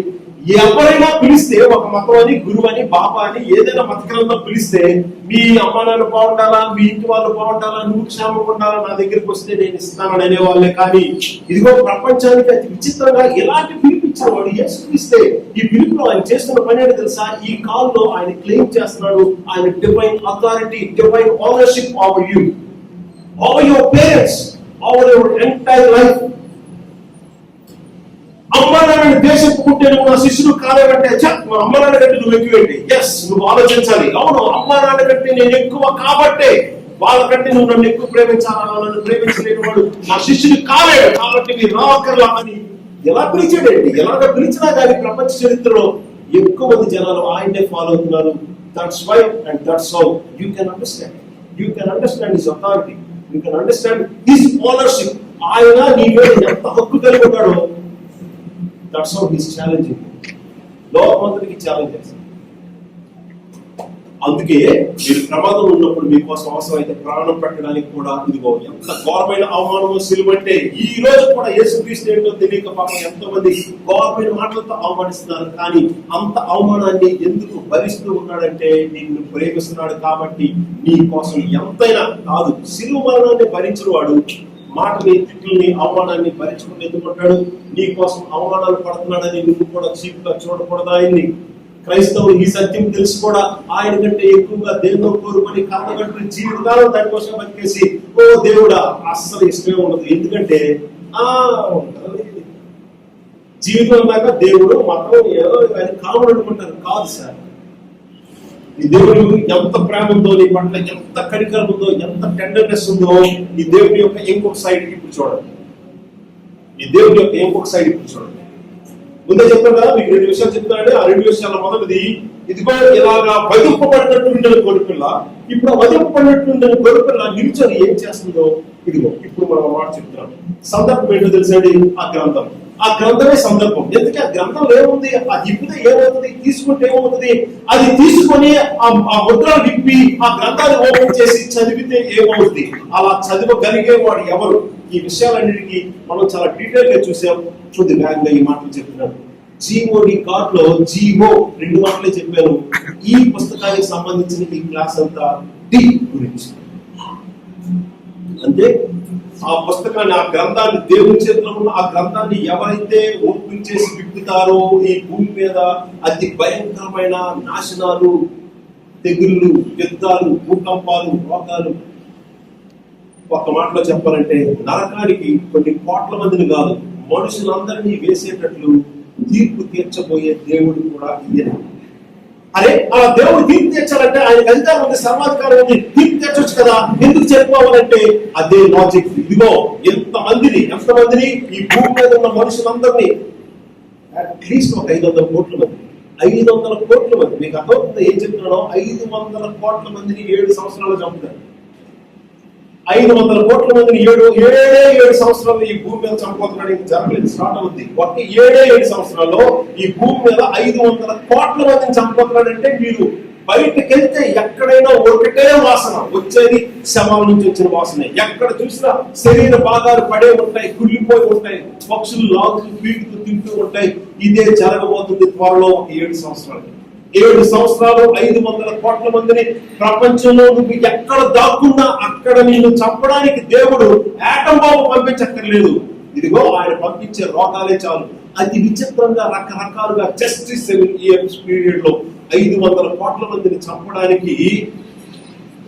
ఎవరైనా పిలిస్తే ఒక మతం అని, గురువు అని, బాబా అని ఏదైనా మత గ్రంథం పిలిస్తే మీ అమ్మ నాన్న బాగుండాలా, మీ ఇంటి వాళ్ళు బాగుండాలా, నువ్వు క్షేమంగా ఉండాలా, నా దగ్గరికి వస్తే నేను ఇస్తానని అనేవాళ్ళే. కానీ ఇదిగో ప్రపంచానికి అతి విచిత్రంగా ఎలాంటి పిలుపు ఇచ్చేవాడు యేసు క్రీస్తే. ఈ పిలుపులో ఆయన చేస్తున్న పని ఏంటో తెలుసా? ఈ కాల్లో ఆయన క్లెయిమ్ చేస్తున్నాడు ఆయన divine authority, divine ownership over you, over your parents, over your entire life. అమ్మ నాన్న దేశపుకుంటే నువ్వు నా శిష్యుడు కాలేవంటే అమ్మ నాన్న కంటే నువ్వు ఎక్కువేంటి? ఎస్, నువ్వు ఆలోచించాలి. అవును, అమ్మ నాన్న కంటే నేను ఎక్కువ కాబట్టే వాళ్ళకంటే నువ్వు నన్ను ఎక్కువ ప్రేమించాలా, నన్ను ప్రేమించలేని వాడు నా శిష్యుడు కాలేడు కాబట్టి మీరు రావక్కర్లా అని ఎలా పిలిచాడండి? ఎలాగ పిలిచినా కానీ ప్రపంచ చరిత్రలో ఎక్కువ మంది జనాలు ఆయన్నే ఫాలో అవుతున్నారు. That's why and that's how you can understand his authority. You can understand his ownership. ఆయన నీ మీద ఎంత హక్కు కలిగి ఉన్నాడో. That's how he's challenging. లోకమంతటికి challenge చేస్తాడు. అందుకే మీరు ప్రమాదం ఉన్నప్పుడు మీకోసం అవసరం అయితే ప్రాణం పెట్టడానికి కూడా ఇదిగో ఎంత ఘోరమైన అవమానమో సిలువ అంటే. ఈ రోజు కూడా యేసుక్రీస్తు ఏంటో తెలియక పాపం ఎంతో మంది ఘోరమైన మాటలతో అవమానిస్తున్నారు. కానీ అంత అవమానాన్ని ఎందుకు భరిస్తూ ఉన్నాడంటే నిన్ను ప్రేమిస్తున్నాడు కాబట్టి. నీ కోసం ఎంతైనా కాదు, సిలువ మరణాన్ని భరించిన వాడు మాటని, తిట్టుల్ని, అవమానాన్ని భరించుకుని ఎందుకుంటాడు? నీ కోసం అవమానాలు పడుతున్నాడని నువ్వు కూడా చీప్గా చూడకూడదు ఆయన్ని. క్రైస్తవులు ఈ సత్యం తెలిసి కూడా ఆయన కంటే ఎక్కువగా దేవుడు కోరుకొని కన్నగట్టుని జీవితాలు దానికోసం బతికేసి ఓ దేవుడా అస్సలు ఇష్టమే ఉండదు. ఎందుకంటే జీవితం దాకా దేవుడు మతం ఏదో ఆయన కామన్ అనుకుంటారు. కాదు సార్, ఈ దేవుడు ఎంత ప్రేమ ఉందో నీ పట్ల, ఎంత కనికరం ఉందో, ఎంత టెండర్నెస్ ఉందో ఈ దేవుడి యొక్క ఇంకొక సైడ్ ఇప్పుడు చూడండి. ఈ దేవుడి యొక్క ఇంకొక సైడ్ ఇప్పుడు చూడండి. ముందే చెప్తాను కదా మీకు 2 విషయాలు చెప్తానండి. ఆ 2 విషయాల మొదటిది, ఇదిగో ఇలాగా వదింపబడినట్టు ఉండే గొర్రెపిల్ల, ఇప్పుడు వదింపబడినట్టు ఉండే గొర్రెపిల్ల నిల్చొని ఏం చేస్తుందో ఇదిగో ఇప్పుడు మనం మాట చెప్తున్నాం. సందర్భం ఏంటో తెలుసండి, ఆ గ్రంథం. ఆ గ్రంథమే సందర్భం. ఎందుకంటే ఆ గ్రంథంలో ఏముంది, ఆ ఇప్పితే ఏమవుతుంది, తీసుకుంటే ఏమవుతుంది, అది తీసుకొని ఆ ముద్రలు విప్పి ఆ గ్రంథాన్ని ఓపెన్ చేసి చదివితే ఏమవుతుంది, అలా చదవగలిగే వాడు ఎవరు? ఈ విషయాలన్నిటికీ మనం చాలా డీటెయిల్ గా చూసాం. కొద్ది వేగంగా ఈ మాటలు చెప్తున్నాడు. జీఓడి కార్డ్ లో జీఓ 2 మాటలే చెప్పాను. ఈ పుస్తకానికి సంబంధించిన ఈ క్లాస్ అంతా డి గురించి. అంటే ఆ పుస్తకాన్ని, ఆ గ్రంథాన్ని, దేవుని చేతిలో ఉన్న ఆ గ్రంథాన్ని ఎవరైతే ఓపెన్ చేసి విప్పుతారో ఈ భూమి మీద అతి భయంకరమైన నాశనాలు, తెగుళ్ళు, యుద్ధాలు, భూకంపాలు, రోగాలు, ఒక మాటలో చెప్పాలంటే నరకానికి కొన్ని కోట్ల మందిని కాదు మనుషులందరినీ వేసేటట్లు తీర్పు తీర్చబోయే దేవుడు కూడా ఈయన. అరే అలా దేవుడు తీర్పు తీర్చాలంటే ఆయనకు అధికారం ఉంది, సర్వాధికారం ఉంది, తీర్పు తీర్చొచ్చు కదా, ఎందుకు చెప్పుకోవాలంటే అదే లాజిక్. ఇదిగో ఎంతమందిని ఈ భూమి మీద ఉన్న మనుషులందరినీ అట్లీస్ట్ ఒక 500 కోట్ల మంది, 500 కోట్ల మంది, మీకు అర్థమవుతుంది ఏం చెప్తున్నాడో? 500 కోట్ల మందిని 7 సంవత్సరాలు చంపుతారు. 500 కోట్ల మందిని 7 సంవత్సరాలు ఈ భూమి మీద చంపుతున్నాడు. ఇంకా జరగలేదు, స్టార్ట్ అవుతుంది. ఒక 7 సంవత్సరాల్లో ఈ భూమి మీద 500 కోట్ల మందిని చంపుతున్నాడంటే మీరు బయటకు వెళ్తే ఎక్కడైనా ఒకటే వాసన వచ్చేది, శవాల నుంచి వచ్చిన వాసన. ఎక్కడ చూసినా శరీర భాగాలు పడే ఉంటాయి, కుళ్ళిపోయి ఉంటాయి, పక్షులు లాగుతూ పీటుతూ తింటూ ఉంటాయి. ఇదే జరగబోతుంది త్వరలో ఒక 7 సంవత్సరాలు. 7 సంవత్సరాలు 500 కోట్ల మందిని ప్రపంచంలో నువ్వు ఎక్కడ దాక్కున్నా అక్కడ నిన్ను చంపడానికి దేవుడు యాటం బాంబు పంపించక్కర్లేదు. ఇదిగో ఆయన పంపించే రోగాలే చాలు. అతి విచిత్రంగా రకరకాలుగా జస్ట్ 7 years పీరియడ్ లో 500 కోట్ల మందిని చంపడానికి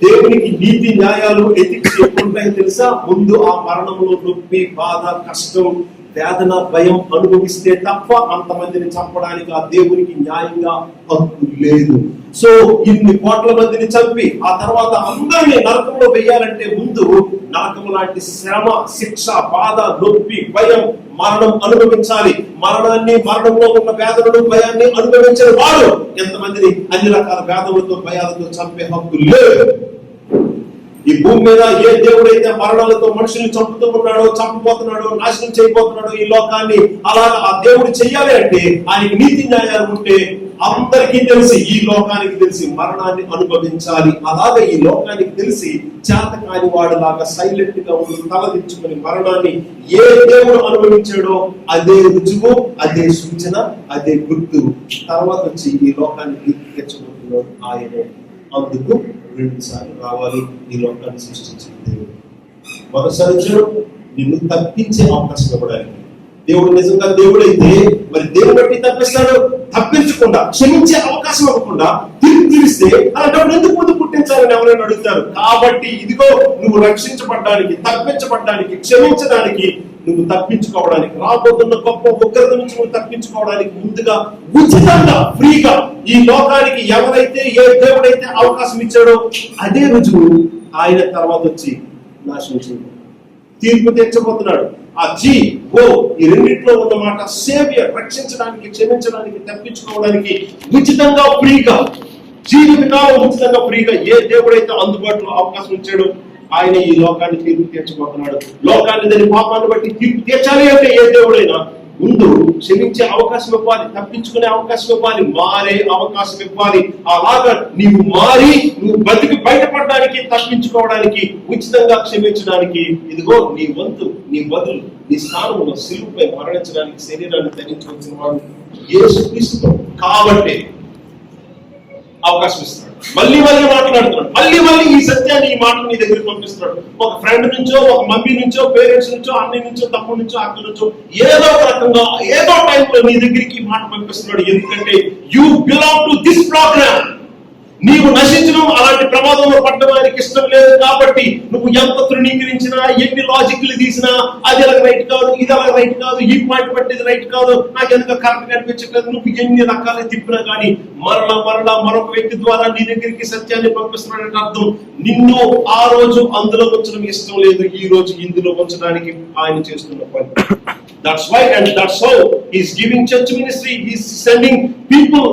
దేవునికి నీతి, న్యాయాలు, ఎథిక్స్ ఎప్పుడుంటాయో తెలుసా? ముందు ఆ మరణంలో నొప్పి, బాధ, కష్టం, వేదన, భయం అనుభవిస్తే తప్ప అంతమందిని చంపడానికి ఆ దేవునికి న్యాయంగా హక్కు లేదు. సో ఇన్ని కోట్ల మందిని చంపి ఆ తర్వాత అందరినీ నరకంలో వేయాలంటే ముందు నరకం లాంటి శ్రమ, శిక్ష, బాధ, నొప్పి, భయం, మరణం అనుభవించాలి. మరణాన్ని, మరణంలో ఉన్న వేదనలు, భయాన్ని అనుభవించిన వాడు ఎంతమందిని అన్ని రకాల వేదనలతో, భయాలతో చంపే హక్కు లేదు. ఈ భూమి మీద ఏ దేవుడైతే మరణాలతో మనుషుల్ని చంపుతూ ఉన్నాడో, చంపబోతున్నాడో, నాశనం చేయబోతున్నాడో ఈ లోకాన్ని, అలా ఆ దేవుడు చెయ్యాలి అంటే ఆయనకి నీతి న్యాయాలు ఉంటే అందరికీ తెలిసి, ఈ లోకానికి తెలిసి మరణాన్ని అనుభవించాలి. అలాగే ఈ లోకానికి తెలిసి చేతకాని వాడు లాగా సైలెంట్ గా ఉండి తలదించుకుని మరణాన్ని ఏ దేవుడు అనుభవించాడో అదే రుజువు, అదే సూచన, అదే గుర్తు. తర్వాత వచ్చి ఈ లోకానికి తెచ్చబోతున్నాడు ఆయనే. అందుకు 2 సార్లు రావాలి ఈ లోకాన్ని సృష్టించిన దేవుడు. మొదటిసారి వచ్చాడు నిన్ను తప్పించే అవకాశం ఇవ్వడానికి. దేవుడు నిజంగా దేవుడైతే మరి దేవుడు బట్టి తప్పిస్తాడు, తప్పించకుండా క్షమించే అవకాశం ఇవ్వకుండా తీర్పు తీరిస్తే అలాంటప్పుడు ఎందుకు ముందు పుట్టించాలని ఎవరైనా అడుగుతారు. కాబట్టి ఇదిగో నువ్వు రక్షించబడ్డానికి, తప్పించబడ్డానికి, క్షమించడానికి, నువ్వు తప్పించుకోవడానికి, రాబోతున్న గొప్ప ఉగ్రత నుంచి నువ్వు తప్పించుకోవడానికి ముందుగా ఉచితంగా, ఫ్రీగా ఈ లోకానికి ఎవరైతే, ఏ దేవుడైతే అవకాశం ఇచ్చాడో అదే రుజువు ఆయన తర్వాత వచ్చి నాశనం చేయడం, తీర్పు తెచ్చబోతున్నాడు. ఆ ఈ రెండింటిలో ఉన్నమాట సేవియర్, రక్షించడానికి, క్షమించడానికి, తప్పించుకోవడానికి ఉచితంగా, ఫ్రీగా, జీవితకాలం ఉచితంగా, ఫ్రీగా ఏ దేవుడైతే అందుబాటులో అవకాశం ఇచ్చాడో ఆయన ఈ లోకాన్ని తీర్పు తీర్చబోతున్నాడు. లోకాన్ని దాని పాపాన్ని బట్టి తీర్పు తీర్చాలి అంటే ఏ దేవుడైనా ముందు క్షమించే అవకాశం ఇవ్వాలి, తప్పించుకునే అవకాశం ఇవ్వాలి, మారే అవకాశం ఇవ్వాలి. అలాగా నీవు మారి నువ్వు బతికి బయటపడడానికి, తప్పించుకోవడానికి, ఉచితంగా క్షమించడానికి ఇదిగో నీ వంతు, నీ బదులు, నీ స్థానంలో శిలువపై మరణించడానికి శరీరాన్ని ధరించవలసిన వాడు యేసుక్రీస్తు. కాబట్టి అవకాశం ఇస్తున్నాడు, మళ్ళీ మాట్లాడుతున్నాడు, మళ్ళీ ఈ సత్యాన్ని, ఈ మాట నీ దగ్గరికి పంపిస్తున్నాడు. ఒక ఫ్రెండ్ నుంచో, ఒక మమ్మీ నుంచో, పేరెంట్స్ నుంచో, అన్ని నుంచో, తమ్ముడి నుంచో, అక్క నుంచో, ఏదో ఒక రకంగా ఏదో టైంలో నీ దగ్గరికి ఈ మాట పంపిస్తున్నాడు. ఎందుకంటే you belong to this programme. నీవు నశించడం, అలాంటి ప్రమాదంలో పడ్డం ఆయనకి ఇష్టం లేదు. కాబట్టి నువ్వు ఎంత తృణీకరించినా, ఎన్ని లాజిక్లు తీసినా, అది అలా రైట్ కాదు, ఇది అలా రైట్ కాదు, ఈ పాయింట్ బట్టి ఇది రైట్ కాదు, నాకు ఎందుకు కరెక్ట్ అనిపించట్లేదు, నువ్వు ఎన్ని రకాలుగా తిప్పినా కానీ మరలా మరొక వ్యక్తి ద్వారా నీ దగ్గరికి సత్యాన్ని పంపిస్తున్నాడంటే అర్థం నిన్ను ఆ రోజు అందులో ఉంచడం ఇష్టం లేదు, ఈ రోజు ఇందులో ఉంచడానికి ఆయన చేస్తున్న పని. That's why and that's how he's giving church ministry. He's sending people.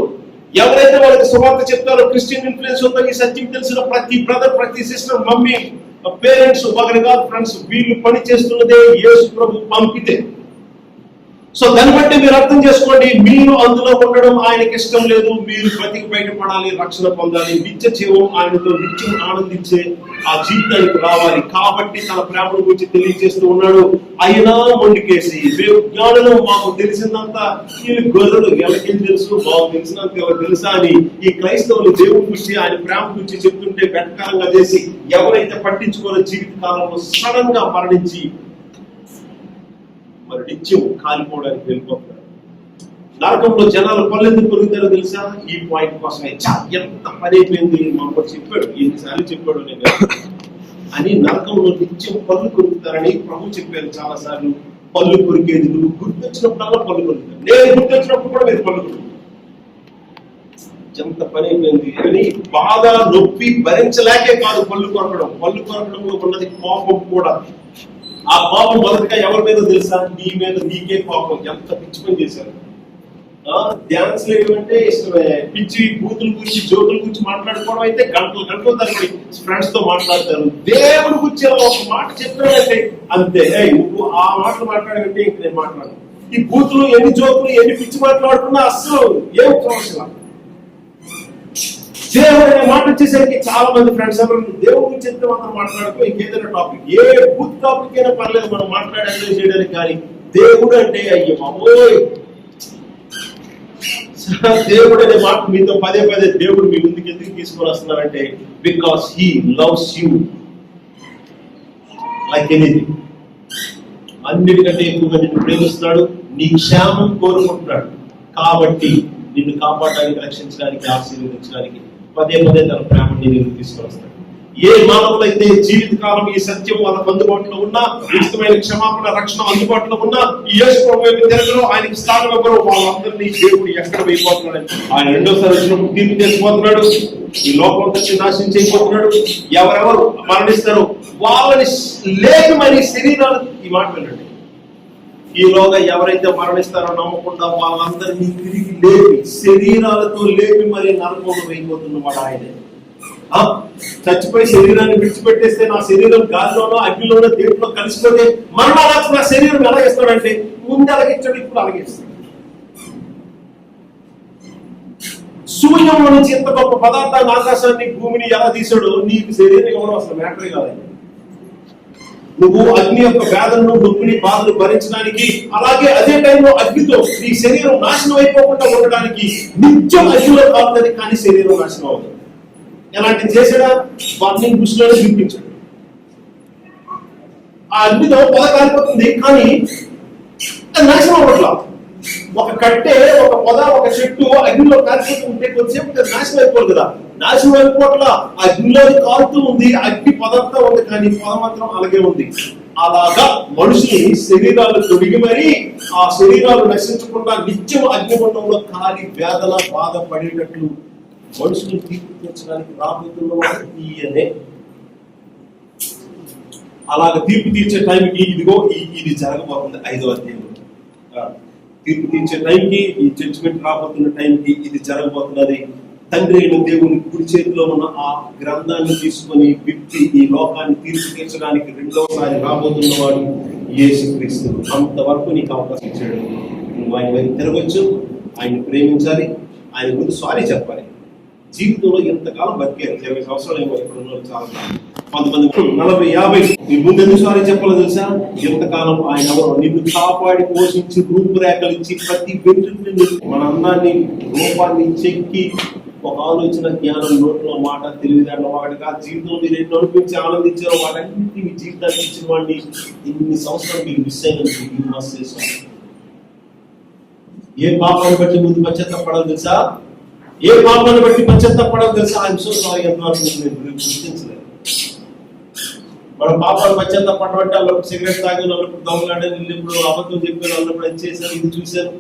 ఎవరైతే వాళ్ళకి సువార్త చెప్తారో, క్రిస్టియన్ ఇన్ఫ్లుయెన్స్ ఉందో, ఈ సత్యం తెలిసిన ప్రతి బ్రదర్, ప్రతి సిస్టర్, మమ్మీ, పేరెంట్స్, ఒకరి కాదు ఫ్రెండ్స్, వీళ్ళు పని చేస్తున్నదే యేసు ప్రభు పంపితే. సో దాన్ని బట్టి మీరు అర్థం చేసుకోండి, మీరు అందులో ఉండడం ఆయనకి ఇష్టం లేదు. మీరు బతికి బయటపడాలి, రక్షణ పొందాలి, నిత్య జీవం ఆయనతో నిత్యం ఆనందించే ఆ జీవితానికి రావాలి. కాబట్టి తన ప్రేమను గురించి తెలియజేస్తూ ఉన్నాడు. అయినా మొండికేసి జ్ఞానులు మాకు తెలిసిందంతా వీళ్ళు గొర్రెలు, ఎవరికి తెలుసు, మాకు తెలిసినంత ఎవరు తెలుసా అని ఈ క్రైస్తవులు దేవుని గురించి, ఆయన ప్రేమ గురించి చెప్తుంటే వెటకారంగా చేసి ఎవరైతే పట్టించుకోని జీవిత కాలంలో సడన్ గా మరణించి మరి నిత్యం కాలిపోవడానికి వెళ్ళిపోతున్నారు. నరకంలో జనాలు పల్లెందుకు పెరుగుతారో తెలుసా? ఈ పాయింట్ కోసమే. ఎంత పని అయిపోయింది, మాకు చెప్పాడు, ఎన్నిసార్లు చెప్పాడు నేను అని. నరకంలో నిత్యం పళ్ళు కొరుకుతారని ప్రభు చెప్పారు చాలా సార్లు. పళ్ళు కొరికేది నువ్వు గుర్తొచ్చినప్పుడల్లా పళ్ళు కొరుకుతారు, నేను గుర్తొచ్చినప్పుడు కూడా మీరు పళ్ళు కొరుకుతారు. ఎంత పని అయిపోయింది అని బాధ, నొప్పి భరించలేకే కాదు పళ్ళు కొరకడంలో ఉన్నది కోపం కూడా. ఆ కోపం మొదటిగా ఎవరి మీద తెలుసా? నీ మీద నీకే కోపం. ఎంత పిచ్చి పని చేశారు. డ్యాన్స్ ఏమంటే ఇష్టమే, పిచ్చి బూతుల గురించి, జోకుల గురించి మాట్లాడుకోవడం అయితే గంటలు తరబడి ఫ్రెండ్స్ తో మాట్లాడతారు. దేవుడి గురించి ఒక మాట చెప్పాడంటే అంతే, నువ్వు ఆ మాటలు మాట్లాడాలంటే ఇంక నేను మాట్లాడను. ఈ బూతులు, ఎన్ని జోకులు, ఎన్ని పిచ్చి మాట్లాడుతున్నా అస్సలు ఏం సమస్య. దేవుడు అనే మాట వచ్చేసరికి చాలా మంది ఫ్రెండ్స్ ఎవరు దేవుడి గురించి చెప్తే మాత్రం మాట్లాడుకో, ఇంకేదైనా టాపిక్, ఏ బూత్ టాపిక్ అయినా పర్లేదు మనం మాట్లాడి ఎంజాయ్ చేయడానికి. కానీ దేవుడు అంటే అయ్యో బాబోయ్, దేవుడు అనే మాట మీతో పదే దేవుడు మీ ముందుకు ఎందుకు తీసుకొని వస్తున్నారంటే because he loves you like anything. అన్నిటికంటే ఎక్కువగా నిన్ను ప్రేమిస్తున్నాడు, నీ క్షేమం కోరుకుంటున్నాడు. కాబట్టి నిన్ను కాపాడడానికి, రక్షించడానికి, ఆశీర్వదించడానికి పదే తన ప్రేమని నేను తీసుకొస్తాడు. ఏ మానవులైతే జీవితకాలం ఈ సత్యం వాళ్ళకు అందుబాటులో ఉన్నా, ఉచితమైన క్షమాపణ, రక్షణ అందుబాటులో ఉన్నా, ఈ యేసు ప్రభు యొక్క తెలుగులో ఆయనకి స్థానం ఎవరో వాళ్ళందరినీ దేవుడు ఎక్కడ అయిపోతున్నాడు. ఆయన రెండోసారి వచ్చినప్పుడు తీర్పు చేసిపోతున్నాడు. ఈ లోకం నుంచి నాశనం చేయబోతున్నాడు. ఎవరెవరు మరణిస్తారో వాళ్ళని లేకమని శరీరాలు, ఈ మాట వినండి, ఈలోగా ఎవరైతే మరణిస్తారో నమ్మకుండా వాళ్ళందరినీ తిరిగి లేపి శరీరాలతో లేపి మరి నరకంలో వేయబోతున్నవాడు ఆయనే. చచ్చిపోయి శరీరాన్ని విడిచిపెట్టేస్తే నా శరీరం గాలిలోనో, అగ్నిలోనో, దేవుడిలో కలిసిపోతే మరలా నా శరీరం ఎలా ఇస్తాడంటే ముందు అలాగిస్తాడు, ఇప్పుడు అలాగిస్తాడు. శూన్యంలో నుంచి ఎంత గొప్ప పదార్థాన్ని, ఆకాశాన్ని, భూమిని ఎలా తీసాడో నీకు శరీరం ఎవరో అసలు మ్యాటరే కాదండి. నువ్వు అగ్ని యొక్క వేదనను, నొప్పిని, బాధను భరించడానికి, అలాగే అదే టైంలో అగ్నితో నీ శరీరం నాశనం అయిపోకుండా ఉండడానికి నిత్యం అగ్నిలో కాలుతుంది, కానీ శరీరం నాశనం అవుతుంది. ఎలాంటి చేసాడా? బర్నింగ్ బుష్లోనే చూపించాడు. ఆ అగ్నితో పొద కాలిపోతుంది, కానీ నాశనం అవ్వట్లా. ఒక కట్టె, ఒక పొద, ఒక చెట్టు అగ్నిలో కాలిపోతూ ఉంటే కొద్దిసేపు నాశనం అయిపోదు కదా. నాశనం అయిపోట్ల అగ్నిలో కాలుతూ ఉంది, అగ్ని పొదంతా ఉంది, కానీ పొద మాత్రం అలాగే ఉంది. అలాగా మనుషుని శరీరాలు తొడిగి మరి ఆ శరీరాలు నశించకుండా నిత్యం అగ్నిగుండంలో కాలి వేదన, బాధ పడేటట్లు మనుషులు తీర్పు తీర్చడానికి రాబోతున్నవాడు ఈయనే. అలాగ తీర్పు తీర్చే టైంకి ఇదిగో ఇది జరగబోతుంది. 5వ అధ్యాయం తీర్పు తీర్చే టైంకి, ఈ జడ్జిమెంట్ రాబోతున్న టైంకి ఇది జరగబోతున్నది. తండ్రి అయిన దేవుని కుడి చేతిలో ఉన్న ఆ గ్రంథాన్ని తీసుకొని విప్పి ఈ లోకాన్ని తీర్పు తీర్చడానికి రెండవసారి రాబోతున్నవాడు యేసుక్రీస్తు అంతవరకు నీకు అవకాశం ఇచ్చాడు. నువ్వు ఆయన వైపు తిరగొచ్చు, ఆయన ప్రేమించాలి, ఆయన ముందు సారీ చెప్పాలి. జీవితంలో ఎంతకాలం బతికారు, 20 సంవత్సరాలు ఏమో ఇక్కడ ఉన్న చాలా కాలం, కొంతమంది 40, 50. నీ ముందు ఎందుకు సారీ చెప్పాలో తెలుసా? ఎంతకాలం ఆయన ఎవరు నిన్ను కాపాడి పోషించి రూపురేఖలు ఇచ్చి ప్రతి వెంట్రుకని మన అందాన్ని రూపాన్ని చెక్కి ఒక ఆలోచన, జ్ఞానం, నోట్లో మాట, తెలివితేటల వాటి కాదు జీవితంలో మీరు ఎన్నో అనిపించి ఆనందించారో వాటన్నింటినీ మీ జీవితానికి ఇచ్చిన వాడిని ఇన్ని సంవత్సరాలు మీరు మిస్ అయినందుకు ఏ పాపాన్ని బట్టి ముందు పశ్చాత్తాపడాలి తెలుసా? ఏ పాపాన్ని బట్టి పశ్చాత్తాపడాలి తెలుసా? ఐఎమ్ సో సారీ ఎంతవరకు నేను గుర్తించలేదు. మనం పాపాలు పశ్చాత్తాపడడం అంటే అల్లప్పుడు సిగరెట్ తాగి, అల్లప్పుడు దొంగలాడే, ఇప్పుడు అబద్ధం చెప్పారు, అల్లప్పుడు అది చేశాను, ఇది చూశాను.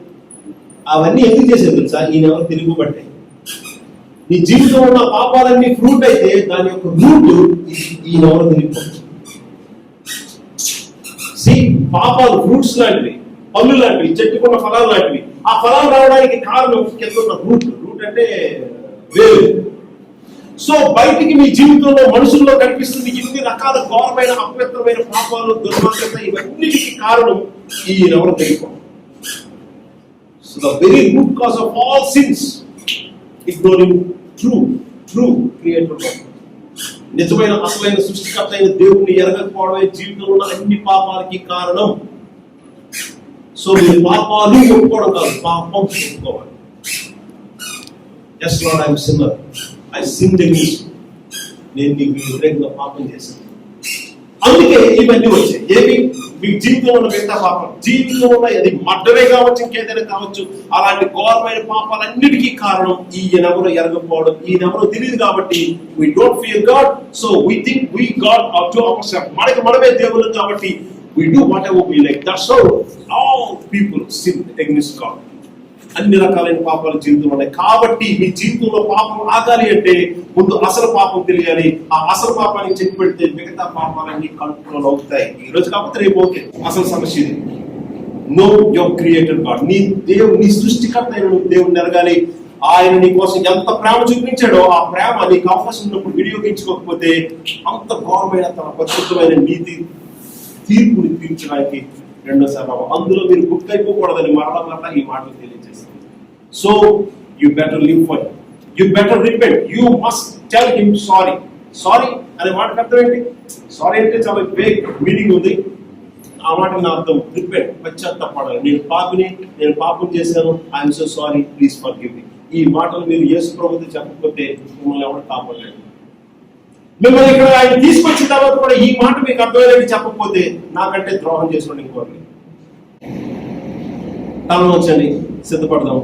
అవన్నీ ఎందుకు చేశారు తెలుసా? ఈయన ఎవరు తిరుగుబట్టాయి. నీ జీవితంలో ఉన్న పాపాలన్నీ ఫ్రూట్ అయితే దాని యొక్క రూట్ ఈయన ఎవరు తిరిగిపోతుంది. పాపాలు ఫ్రూట్స్ లాంటివి, పళ్ళు లాంటివి, చెట్టుకున్న ఫలాలు లాంటివి. ఆ ఫలాలు రావడానికి కారణం కింద ఉన్న రూట్ అంటే వేరు. సో బయటికి మీ జీవితంలో మనుషుల్లో కనిపిస్తుంది ఇన్ని రకాల ఘోరమైన అపవిత్రమైన పాపాలు, దుర్మార్గత, ఇవన్నిటికి కారణం ఈయన ఎవరు తెలియకపోవడం. So the very root cause of all since, ignoring true creator God. నిజమైన అసలైన సృష్టికర్త అయిన దేవుణ్ణి ఎరగకపోవడమే జీవితంలో ఉన్న అన్ని పాపాలకి కారణం. సో మీరు పాపాలు ఒప్పుకోవడం కాదు, పాపం ఒప్పుకోవాలి. Yes Lord, I am sinner. I sinned against you. నేను నీకు వ్యతిరేకంగా పాపం చేశాను. అందుకే ఇవన్నీ వచ్చాయి. ఏమి? మీ జీవితంలో ఉన్న మిగతా పాపం, జీవితంలో అది మర్డరే కావచ్చు, ఇంకేదైనా కావచ్చు, అలాంటి ఘోరమైన పాపాలన్నిటికీ కారణం ఈయనెవరో ఎరగకపోవడం, ఈయనెవరో తెలియదు కాబట్టి we don't fear God, so we think we God are to ourselves. మనమే దేవుడు కాబట్టి we do whatever we like. That's how all people sin against God. అన్ని రకాలైన పాపాలు జీవితంలో ఉన్నాయి. కాబట్టి మీ జీవితంలో పాపం ఆగాలి అంటే ముందు అసలు పాపం తెలియాలి. ఆ అసలు పాపానికి చెక్ పెడితే మిగతా పాపాలన్నీ కంట్రోల్ అవుతాయి. ఈ రోజు కాకపోతే రేపు అవుతాయి. అసలు సమస్య ఇది. Know your creator God. నీ సృష్టికర్త అయిన దేవుడిని ఎరగాలి. ఆయన నీ కోసం ఎంత ప్రేమ చూపించాడో ఆ ప్రేమ నీకు అవకాశం ఉన్నప్పుడు వినియోగించుకోకపోతే అంత ఘోరమైన తన పరిశుద్ధమైన నీతి తీర్పుని తీర్చడానికి రెండోసారి అందులో మీరు బుక్ అయిపోకూడదని మరలా ఈ మాటలు తెలియజేస్తారు. So you better live for him, you better repent, you must tell him sorry. Sorry అనే మాటకు అర్థం ఏంటి? సారీ అంటే చాలా వేగ్ మీనింగ్ ఉంది. ఆ మాట నా అర్థం రిపెంట్, పశ్చాత్తాపడాలి. నేను పాపం చేశాను, I'm so sorry, please forgive me. ఈ మాటలు మీరు యేసు ప్రభువుతో చెప్పకపోతే మిమ్మల్ని ఎవరు కాపాడలేడు. మిమ్మల్ని ఇక్కడ ఆయన తీసుకొచ్చిన తర్వాత కూడా ఈ మాట మీకు అర్థమయ్యేది చెప్పకపోతే నాకంటే ద్రోహం చేసుకోండి ఇంకోటి. తల వచ్చండి, సిద్ధపడదాం.